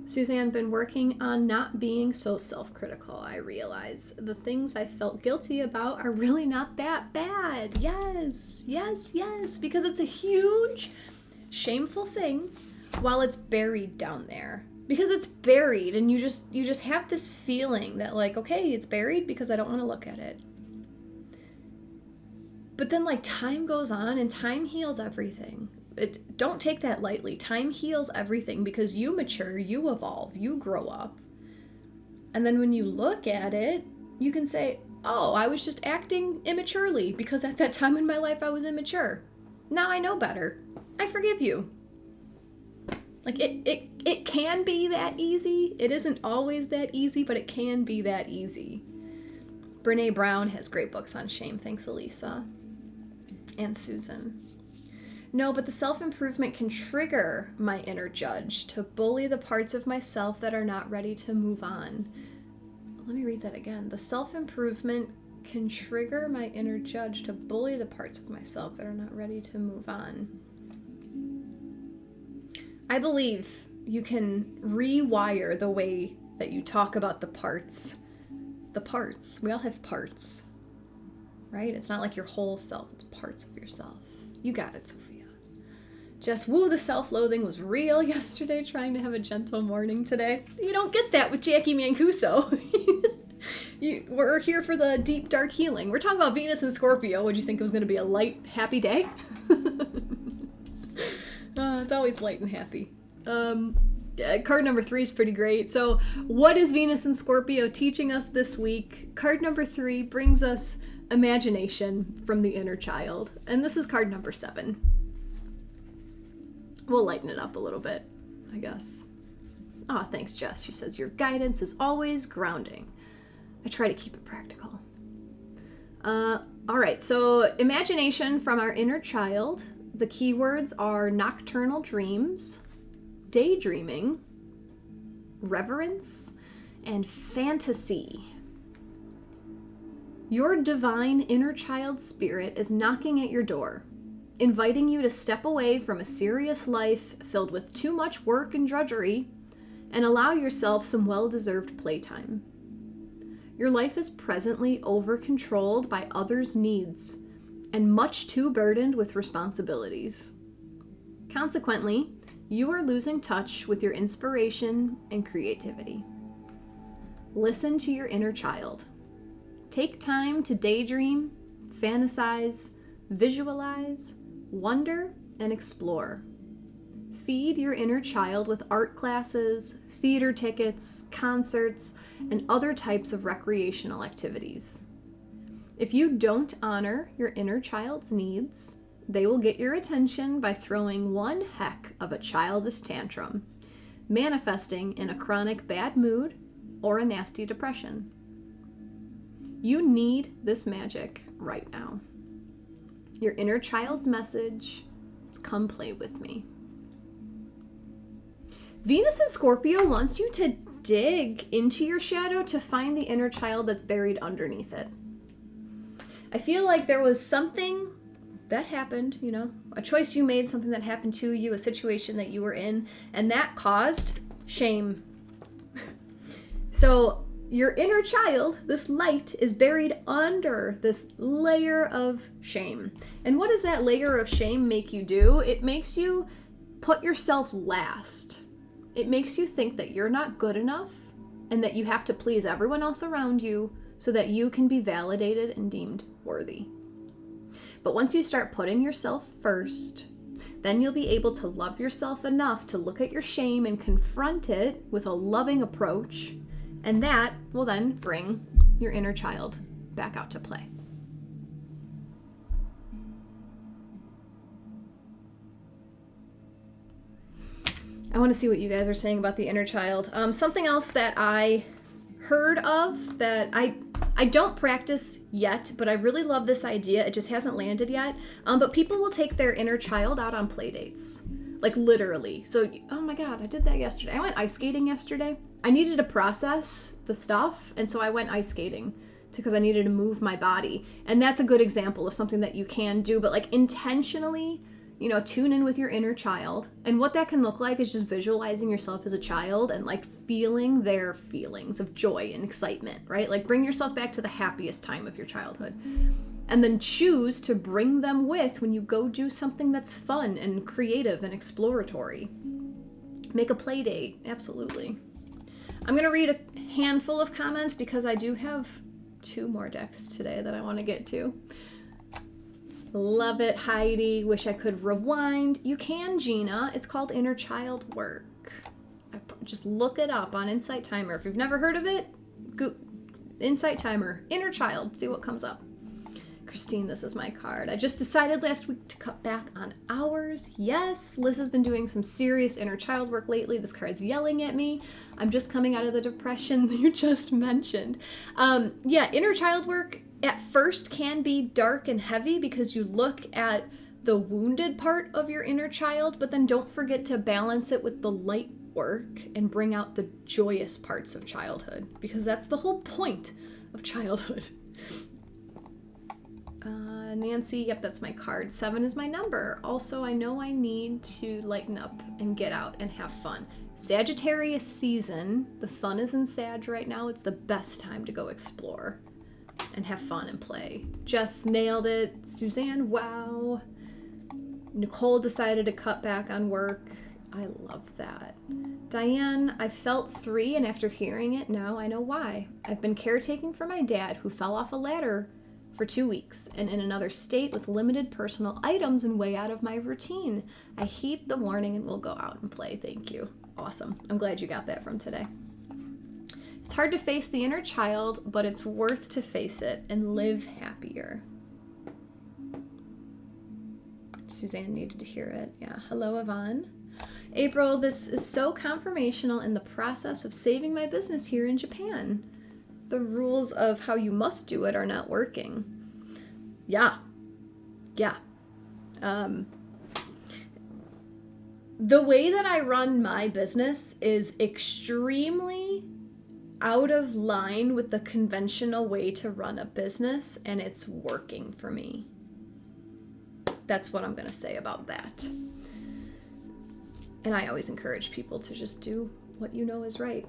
Speaker 1: Suzanne, been working on not being so self-critical. I realize the things I felt guilty about are really not that bad. Yes, yes, yes. Because it's a huge, shameful thing while it's buried down there. Because it's buried and you just have this feeling that like, okay, it's buried because I don't want to look at it. But then like time goes on and time heals everything. Don't take that lightly. Time heals everything because you mature, you evolve, you grow up. And then when you look at it, you can say, oh, I was just acting immaturely because at that time in my life I was immature. Now I know better. I forgive you. Like it can be that easy. It isn't always that easy, but it can be that easy. Brene Brown has great books on shame. Thanks, Elisa. And Susan. No, but the self-improvement can trigger my inner judge to bully the parts of myself that are not ready to move on. Let me read that again. The self-improvement can trigger my inner judge to bully the parts of myself that are not ready to move on. I believe you can rewire the way that you talk about the parts. The parts. We all have parts, right? It's not like your whole self. It's parts of yourself. You got it, Sophia. Just, woo, the self-loathing was real yesterday, trying to have a gentle morning today. You don't get that with Jacqui Mancuso. We're here for the deep, dark healing. We're talking about Venus and Scorpio. Would you think it was going to be a light, happy day? It's always light and happy. Card number 3 is pretty great. So what is Venus and Scorpio teaching us this week? Card number 3 brings us imagination from the inner child. And this is card number 7. We'll lighten it up a little bit, I guess. Ah, thanks, Jess. She says, your guidance is always grounding. I try to keep it practical. All right, so imagination from our inner child. The keywords are nocturnal dreams, daydreaming, reverence, and fantasy. Your divine inner child spirit is knocking at your door, inviting you to step away from a serious life filled with too much work and drudgery and allow yourself some well-deserved playtime. Your life is presently over-controlled by others' needs and much too burdened with responsibilities. Consequently, you are losing touch with your inspiration and creativity. Listen to your inner child. Take time to daydream, fantasize, visualize, wonder, and explore. Feed your inner child with art classes, theater tickets, concerts, and other types of recreational activities. If you don't honor your inner child's needs, they will get your attention by throwing one heck of a childish tantrum, manifesting in a chronic bad mood or a nasty depression. You need this magic right now. Your inner child's message is come play with me. Venus in Scorpio wants you to dig into your shadow to find the inner child that's buried underneath it. I feel like there was something that happened, a choice you made, something that happened to you, a situation that you were in, and that caused shame. So your inner child, this light, is buried under this layer of shame. And what does that layer of shame make you do? It makes you put yourself last. It makes you think that you're not good enough and that you have to please everyone else around you so that you can be validated and deemed worthy. But once you start putting yourself first, then you'll be able to love yourself enough to look at your shame and confront it with a loving approach. And that will then bring your inner child back out to play. I want to see what you guys are saying about the inner child. Something else that I heard of that I don't practice yet, but I really love this idea. It just hasn't landed yet. But people will take their inner child out on play dates. Like literally. So, oh my God, I did that yesterday. I went ice skating yesterday. I needed to process the stuff, and so I went ice skating because I needed to move my body. And that's a good example of something that you can do, but like intentionally, you know, tune in with your inner child. And what that can look like is just visualizing yourself as a child and like feeling their feelings of joy and excitement, right? Like bring yourself back to the happiest time of your childhood. And then choose to bring them with when you go do something that's fun and creative and exploratory. Make a play date, absolutely. I'm gonna read a handful of comments because I do have 2 more decks today that I want to get to. Love it, Heidi. Wish I could rewind. You can, Gina. It's called Inner Child Work. Just look it up on Insight Timer. If you've never heard of it, go Insight Timer, Inner Child, see what comes up. Christine, this is my card. I just decided last week to cut back on hours. Yes, Liz has been doing some serious inner child work lately. This card's yelling at me. I'm just coming out of the depression you just mentioned. Yeah, inner child work at first can be dark and heavy because you look at the wounded part of your inner child, but then don't forget to balance it with the light work and bring out the joyous parts of childhood, because that's the whole point of childhood. Nancy, yep, that's my card. 7 is my number. Also, I know I need to lighten up and get out and have fun. Sagittarius season, the sun is in Sag right now. It's the best time to go explore and have fun and play. Jess nailed it. Suzanne, wow. Nicole decided to cut back on work. I love that. Diane, I felt 3, and after hearing it, now I know why. I've been caretaking for my dad, who fell off a ladder for 2 weeks and in another state with limited personal items and way out of my routine. I heed the warning and will go out and play. Thank you. Awesome. I'm glad you got that from today. It's hard to face the inner child, but it's worth to face it and live happier. Suzanne needed to hear it. Yeah. Hello, Yvonne. April, this is so confirmational in the process of saving my business here in Japan. The rules of how you must do it are not working. Yeah. The way that I run my business is extremely out of line with the conventional way to run a business, and it's working for me. That's what I'm going to say about that. And I always encourage people to just do what you know is right.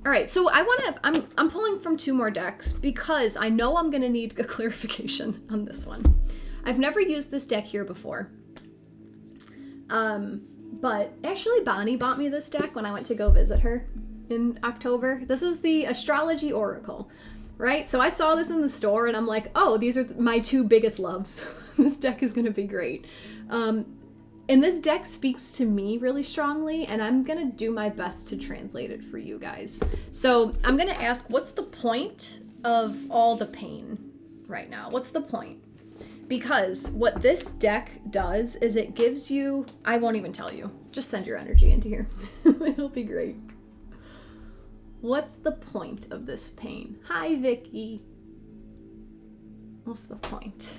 Speaker 1: All right, so I'm pulling from 2 more decks because I know I'm going to need a clarification on this one. I've never used this deck here before. But actually Bonnie bought me this deck when I went to go visit her in October. This is the Astrology Oracle, right? So I saw this in the store and I'm like, oh, these are my 2 biggest loves. This deck is going to be great. And this deck speaks to me really strongly, and I'm going to do my best to translate it for you guys. So I'm going to ask, what's the point of all the pain right now? What's the point? Because what this deck does is it gives you, I won't even tell you, just send your energy into here. It'll be great. What's the point of this pain? Hi, Vicky. What's the point?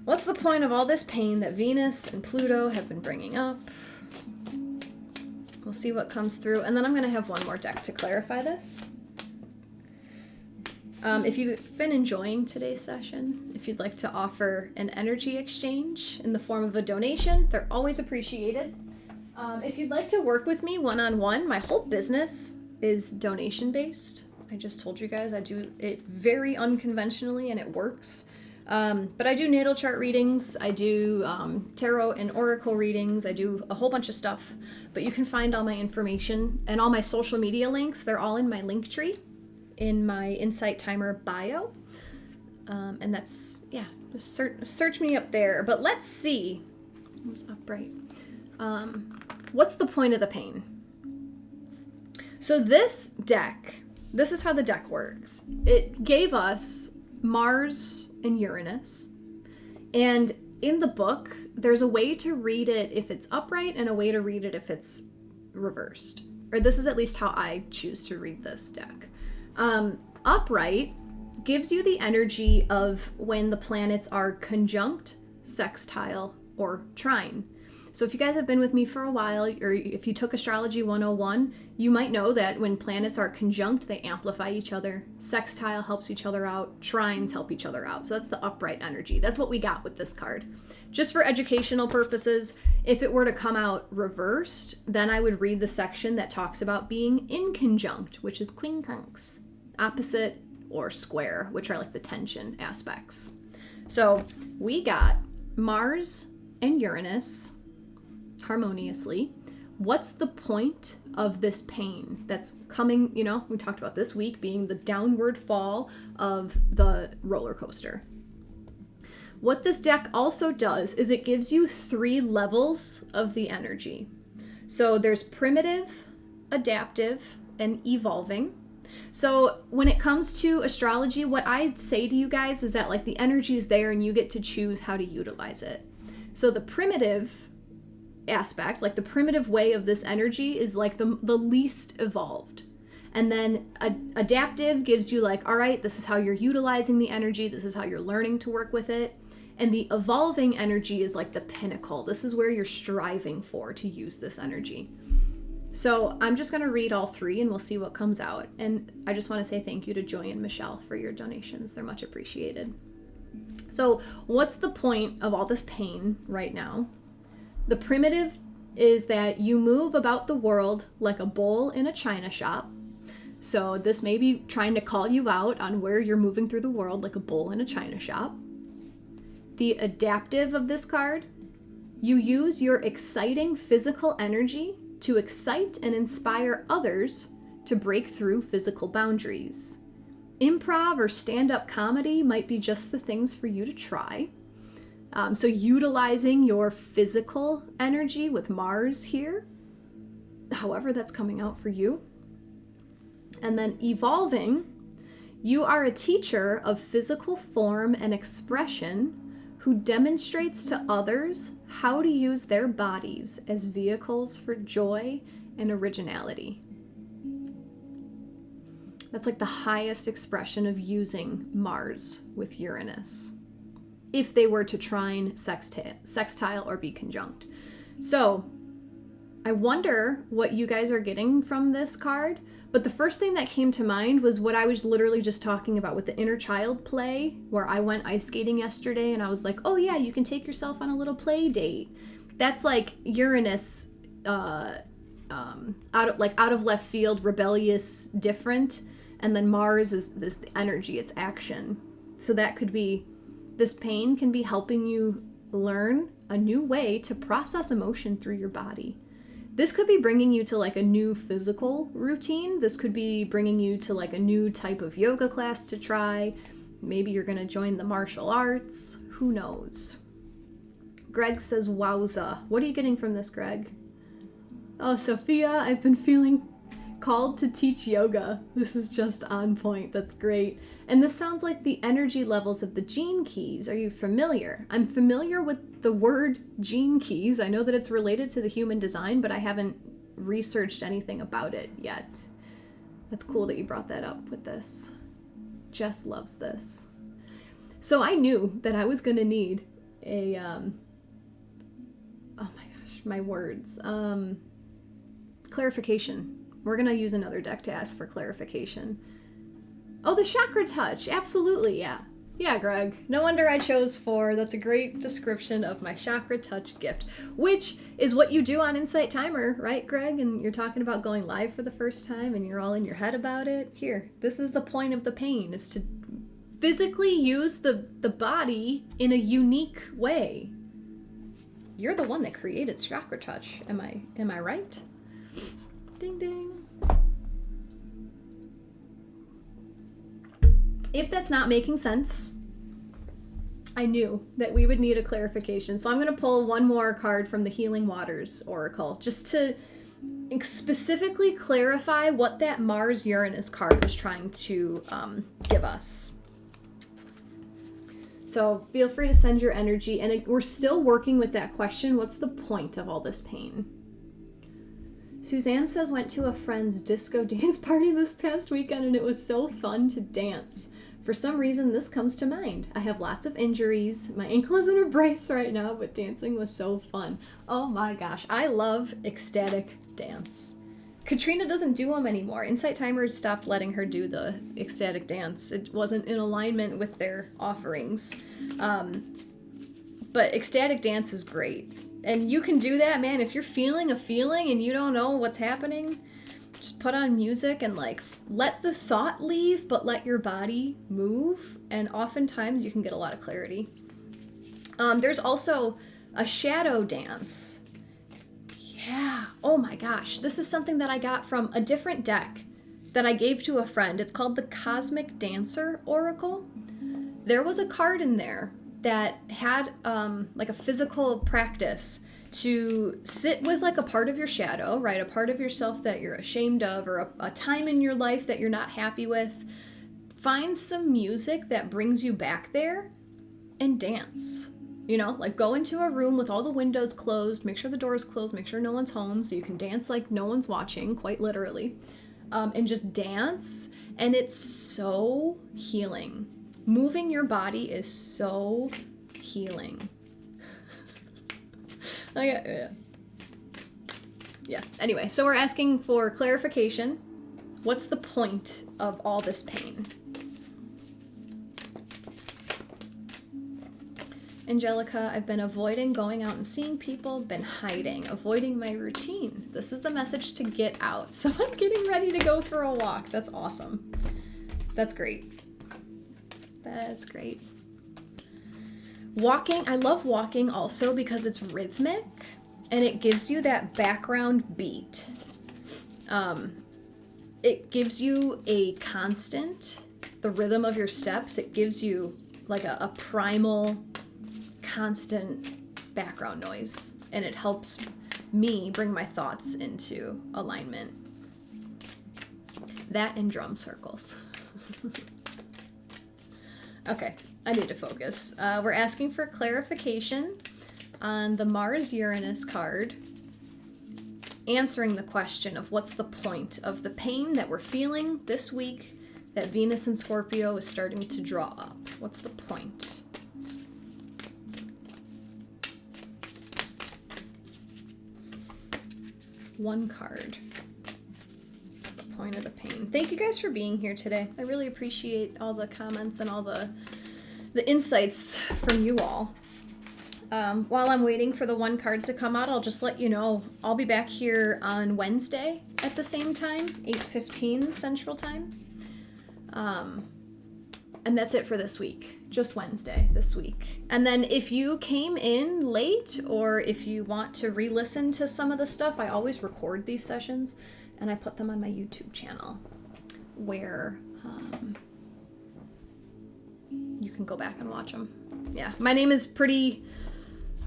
Speaker 1: What's the point of all this pain that Venus and Pluto have been bringing up? We'll see what comes through. And then I'm going to have one more deck to clarify this. If you've been enjoying today's session, if you'd like to offer an energy exchange in the form of a donation, they're always appreciated. If you'd like to work with me one-on-one, my whole business is donation-based. I just told you guys I do it very unconventionally and it works. But I do natal chart readings, I do tarot and oracle readings, I do a whole bunch of stuff, but you can find all my information and all my social media links. They're all in my link tree in my Insight Timer bio. And that's, yeah, just search me up there. But let's see. What's upright? What's the point of the pain? So this deck, this is how the deck works. It gave us Mars and Uranus. And in the book, there's a way to read it if it's upright and a way to read it if it's reversed. Or this is at least how I choose to read this deck. Upright gives you the energy of when the planets are conjunct, sextile, or trine. So if you guys have been with me for a while, or if you took Astrology 101, you might know that when planets are conjunct, they amplify each other. Sextile helps each other out. Trines help each other out. So that's the upright energy. That's what we got with this card. Just for educational purposes, if it were to come out reversed, then I would read the section that talks about being inconjunct, which is quincunx, opposite or square, which are like the tension aspects. So we got Mars and Uranus harmoniously. What's the point of this pain that's coming? You know, we talked about this week being the downward fall of the roller coaster. What this deck also does is it gives you 3 levels of the energy. So there's primitive, adaptive, and evolving. So when it comes to astrology, what I'd say to you guys is that like the energy is there and you get to choose how to utilize it. So the primitive aspect, like the primitive way of this energy is like the least evolved. And then adaptive gives you like, all right, this is how you're utilizing the energy. This is how you're learning to work with it. And the evolving energy is like the pinnacle. This is where you're striving for to use this energy. So I'm just going to read all 3 and we'll see what comes out. And I just want to say thank you to Joy and Michelle for your donations. They're much appreciated. So what's the point of all this pain right now? The primitive is that you move about the world like a bull in a china shop. So this may be trying to call you out on where you're moving through the world like a bull in a china shop. The adaptive of this card, you use your exciting physical energy to excite and inspire others to break through physical boundaries. Improv or stand-up comedy might be just the things for you to try. So utilizing your physical energy with Mars here, however that's coming out for you. And then evolving, you are a teacher of physical form and expression who demonstrates to others how to use their bodies as vehicles for joy and originality. That's like the highest expression of using Mars with Uranus, if they were to trine, sextile, or be conjunct. So I wonder what you guys are getting from this card, but the first thing that came to mind was what I was literally just talking about with the inner child play, where I went ice skating yesterday and I was like, oh yeah, you can take yourself on a little play date. That's like Uranus, out of left field, rebellious, different, and then Mars is the energy, it's action. So that could be, this pain can be helping you learn a new way to process emotion through your body. This could be bringing you to like a new physical routine. This could be bringing you to like a new type of yoga class to try. Maybe you're going to join the martial arts. Who knows? Greg says, wowza. What are you getting from this, Greg? Oh, Sophia, I've been feeling called to teach yoga. This is just on point. That's great. And this sounds like the energy levels of the gene keys. Are you familiar? I'm familiar with the word gene keys. I know that it's related to the human design, but I haven't researched anything about it yet. That's cool that you brought that up with this. Jess loves this. So I knew that I was going to need a, oh my gosh, my words. Clarification. We're going to use another deck to ask for clarification. Oh, the chakra touch. Absolutely, yeah. Yeah, Greg. No wonder I chose 4. That's a great description of my chakra touch gift, which is what you do on Insight Timer, right, Greg? And you're talking about going live for the first time and you're all in your head about it. Here, this is the point of the pain, is to physically use the body in a unique way. You're the one that created chakra touch. Am I right? Ding ding. If that's not making sense, I knew that we would need a clarification. So I'm going to pull one more card from the Healing Waters Oracle just to specifically clarify what that Mars-Uranus card was trying to give us. So feel free to send your energy. And we're still working with that question. What's the point of all this pain? Suzanne says, went to a friend's disco dance party this past weekend and it was so fun to dance. For some reason, this comes to mind. I have lots of injuries. My ankle is in a brace right now, but dancing was so fun. Oh my gosh, I love ecstatic dance. Katrina doesn't do them anymore. Insight Timer stopped letting her do the ecstatic dance. It wasn't in alignment with their offerings. But ecstatic dance is great. And you can do that, man. If you're feeling a feeling and you don't know what's happening, just put on music and like let the thought leave, but let your body move. And oftentimes you can get a lot of clarity. There's also a shadow dance. Yeah. Oh my gosh. This is something that I got from a different deck that I gave to a friend. It's called the Cosmic Dancer Oracle. There was a card in there that had like a physical practice to sit with like a part of your shadow, right? A part of yourself that you're ashamed of, or a time in your life that you're not happy with. Find some music that brings you back there and dance. You know, like go into a room with all the windows closed, make sure the door is closed, make sure no one's home so you can dance like no one's watching, quite literally, and just dance. And it's so healing. Moving your body is so healing. Yeah. Anyway, so we're asking for clarification. What's the point of all this pain? Angelica, I've been avoiding going out and seeing people, been hiding, avoiding my routine. This is the message to get out. So I'm getting ready to go for a walk. That's awesome. That's great. That's great. Walking, I love walking also because it's rhythmic and it gives you that background beat. It gives you a constant, the rhythm of your steps. It gives you like a primal, constant background noise, and it helps me bring my thoughts into alignment. That and drum circles. Okay, I need to focus. We're asking for clarification on the Mars-Uranus card, answering the question of what's the point of the pain that we're feeling this week that Venus in Scorpio is starting to draw up. What's the point? One card. What's the point of the pain? Thank you guys for being here today. I really appreciate all the comments and all the insights from you all. While I'm waiting for the one card to come out, I'll just let you know I'll be back here on Wednesday at the same time, 8:15 Central Time. And that's it for this week. Just Wednesday this week. And then if you came in late or if you want to re-listen to some of the stuff, I always record these sessions and I put them on my YouTube channel where you can go back and watch them. Yeah, my name is pretty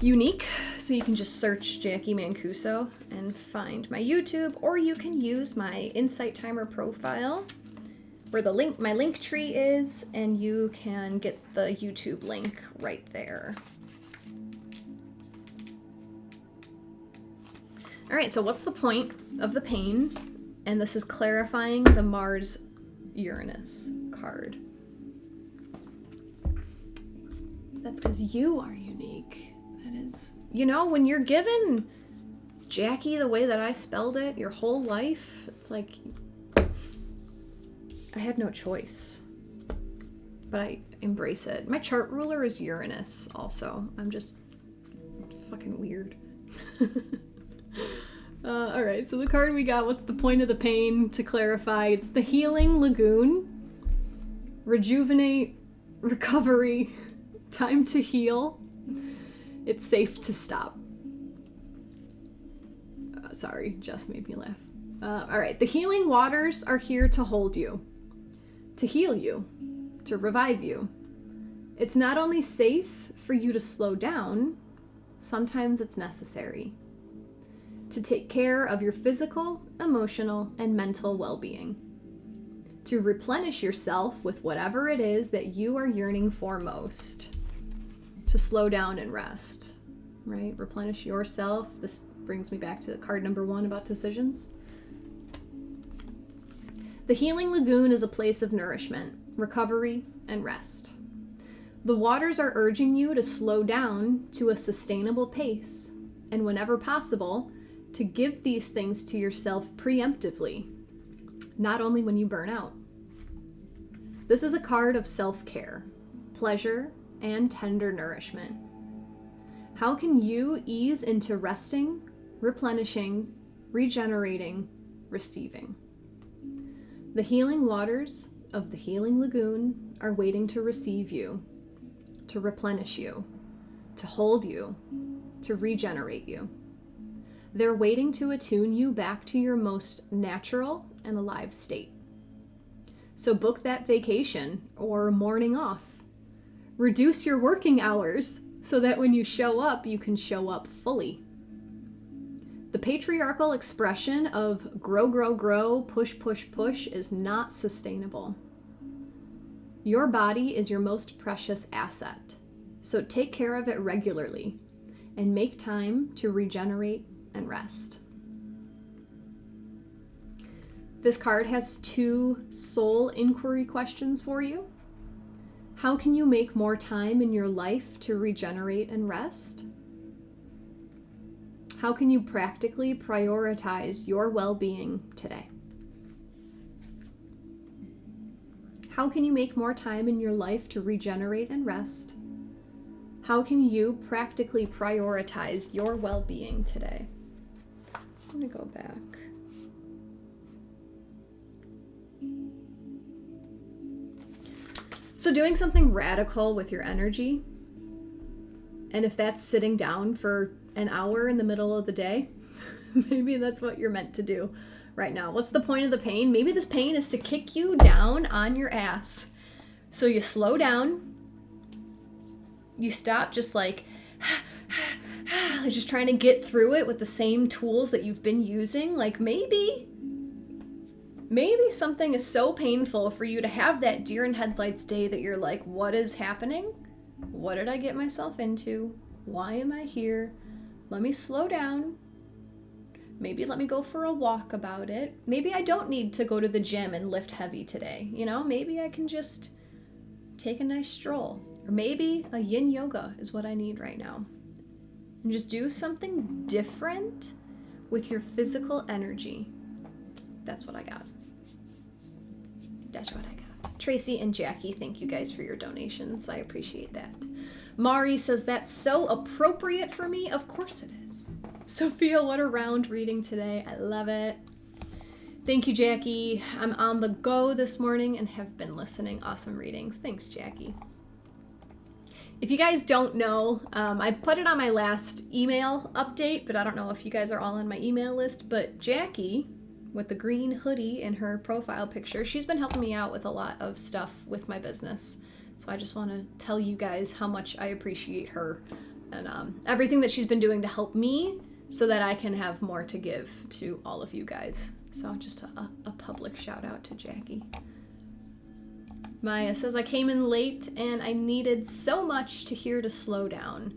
Speaker 1: unique, so you can just search Jacqui Mancuso and find my YouTube, or you can use my Insight Timer profile where my link tree is, and you can get the YouTube link right there. All right, so what's the point of the pain? And this is clarifying the Mars-Uranus card. That's because you are unique. That is, you know, when you're given Jacqui the way that I spelled it your whole life, it's like I had no choice, but I embrace it. My chart ruler is Uranus also. I'm just fucking weird. All right, so the card we got, what's the point of the pain? To clarify, it's the Healing Lagoon. Rejuvenate, recovery, time to heal. It's safe to stop. Sorry, Jess made me laugh. All right, the healing waters are here to hold you, to heal you, to revive you. It's not only safe for you to slow down, sometimes it's necessary to take care of your physical, emotional, and mental well-being, to replenish yourself with whatever it is that you are yearning for most, to slow down and rest, right? Replenish yourself. This brings me back to card number 1 about decisions. The healing lagoon is a place of nourishment, recovery, and rest. The waters are urging you to slow down to a sustainable pace, and whenever possible, to give these things to yourself preemptively, not only when you burn out. This is a card of self-care, pleasure, and tender nourishment. How can you ease into resting, replenishing, regenerating, receiving? The healing waters of the healing lagoon are waiting to receive you, to replenish you, to hold you, to regenerate you. They're waiting to attune you back to your most natural and alive state. So book that vacation or morning off. Reduce your working hours so that when you show up, you can show up fully. The patriarchal expression of grow, grow, grow, push, push, push is not sustainable. Your body is your most precious asset, so take care of it regularly and make time to regenerate and rest. This card has 2 soul inquiry questions for you. How can you make more time in your life to regenerate and rest? How can you practically prioritize your well-being today? How can you make more time in your life to regenerate and rest? How can you practically prioritize your well-being today? I'm going to go back. So doing something radical with your energy, and if that's sitting down for an hour in the middle of the day, maybe that's what you're meant to do right now. What's the point of the pain? Maybe this pain is to kick you down on your ass. So you slow down, you stop just like just trying to get through it with the same tools that you've been using. Like maybe something is so painful for you to have that deer in headlights day that you're like, what is happening? What did I get myself into? Why am I here? Let me slow down. Maybe let me go for a walk about it. Maybe I don't need to go to the gym and lift heavy today. You know, maybe I can just take a nice stroll. Or maybe a yin yoga is what I need right now. And just do something different with your physical energy. That's what I got. That's what I got. Tracy and Jackie, thank you guys for your donations. I appreciate that. Mari says, that's so appropriate for me. Of course it is. Sophia, what a round reading today. I love it. Thank you, Jackie. I'm on the go this morning and have been listening. Awesome readings. Thanks, Jackie. If you guys don't know, I put it on my last email update, but I don't know if you guys are all on my email list, but Jackie, with the green hoodie in her profile picture, she's been helping me out with a lot of stuff with my business. So I just want to tell you guys how much I appreciate her and everything that she's been doing to help me so that I can have more to give to all of you guys. So just a public shout out to Jackie. Maya says, I came in late and I needed so much to hear to slow down.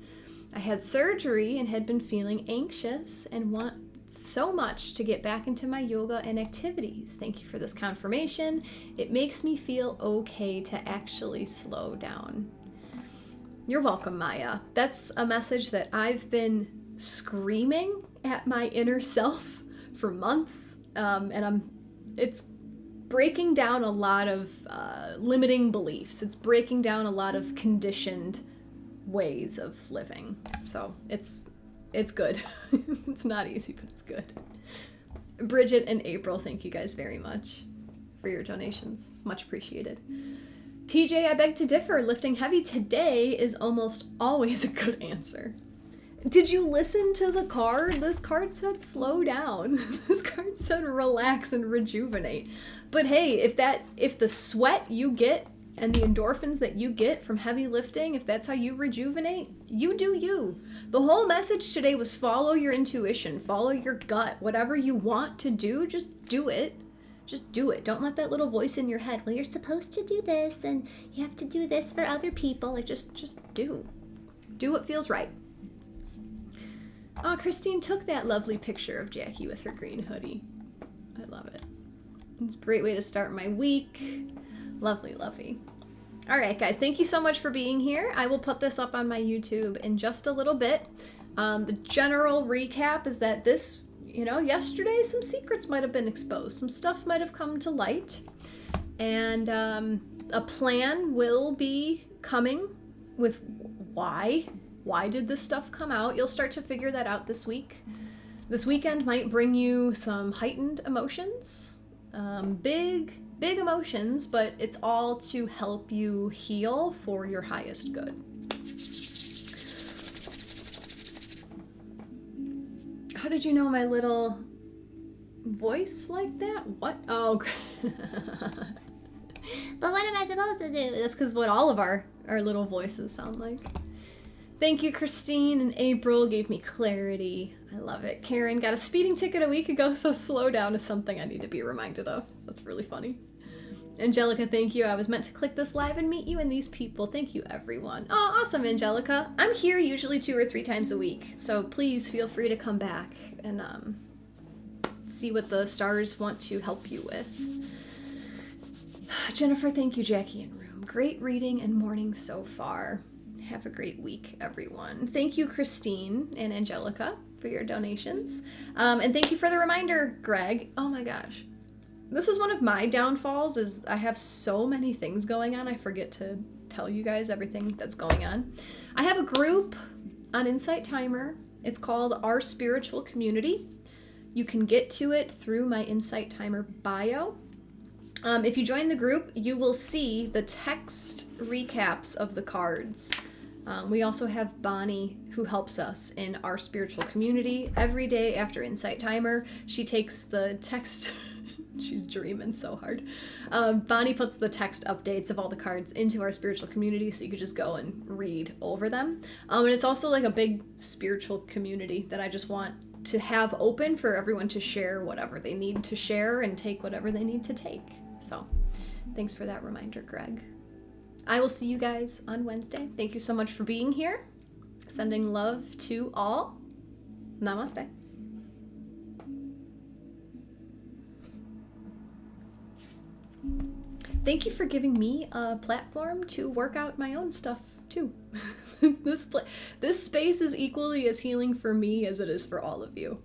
Speaker 1: I had surgery and had been feeling anxious and want so much to get back into my yoga and activities. Thank you for this confirmation. It makes me feel okay to actually slow down. You're welcome, Maya. That's a message that I've been screaming at my inner self for months, and it's breaking down a lot of limiting beliefs. It's breaking down a lot of conditioned ways of living. So it's good. It's not easy, but it's good. Bridget and April, thank you guys very much for your donations. Much appreciated. TJ, I beg to differ. Lifting heavy today is almost always a good answer. Did you listen to the card? This card said slow down. This card said relax and rejuvenate. But hey, if the sweat you get and the endorphins that you get from heavy lifting, if that's how you rejuvenate, you do you. The whole message today was follow your intuition, follow your gut. Whatever you want to do, just do it. Just do it. Don't let that little voice in your head, well, you're supposed to do this and you have to do this for other people. Like, just do. Do what feels right. Oh, Christine took that lovely picture of Jacqui with her green hoodie. I love it. It's a great way to start my week. Lovely, lovely. All right, guys, thank you so much for being here. I will put this up on my YouTube in just a little bit. The general recap is that this, yesterday some secrets might have been exposed. Some stuff might have come to light. And a plan will be coming with why. Why did this stuff come out? You'll start to figure that out this week. This weekend might bring you some heightened emotions. Big emotions, but it's all to help you heal for your highest good. How did you know my little voice like that? What? Oh. But what am I supposed to do? That's because what all of our little voices sound like. Thank you, Christine and April. Gave me clarity. I love it. Karen got a speeding ticket a week ago, so slow down is something I need to be reminded of. That's really funny. Angelica, thank you. I was meant to click this live and meet you and these people. Thank you, everyone. Oh, awesome, Angelica. I'm here usually 2 or 3 times a week, so please feel free to come back and see what the stars want to help you with. Jennifer, thank you, Jacqui and Room. Great reading and morning so far. Have a great week, everyone. Thank you, Christine and Angelica, for your donations. And thank you for the reminder, Greg. Oh my gosh. This is one of my downfalls, is I have so many things going on, I forget to tell you guys everything that's going on. I have a group on Insight Timer. It's called Our Spiritual Community. You can get to it through my Insight Timer bio. If you join the group, you will see the text recaps of the cards. We also have Bonnie, who helps us in Our Spiritual Community. Every day after Insight Timer, she takes the text. She's dreaming so hard. Bonnie puts the text updates of all the cards into Our Spiritual Community, so you could just go and read over them. And it's also like a big spiritual community that I just want to have open for everyone to share whatever they need to share and take whatever they need to take. So thanks for that reminder, Greg. I will see you guys on Wednesday. Thank you so much for being here. Sending love to all. Namaste. Thank you for giving me a platform to work out my own stuff too. This space is equally as healing for me as it is for all of you.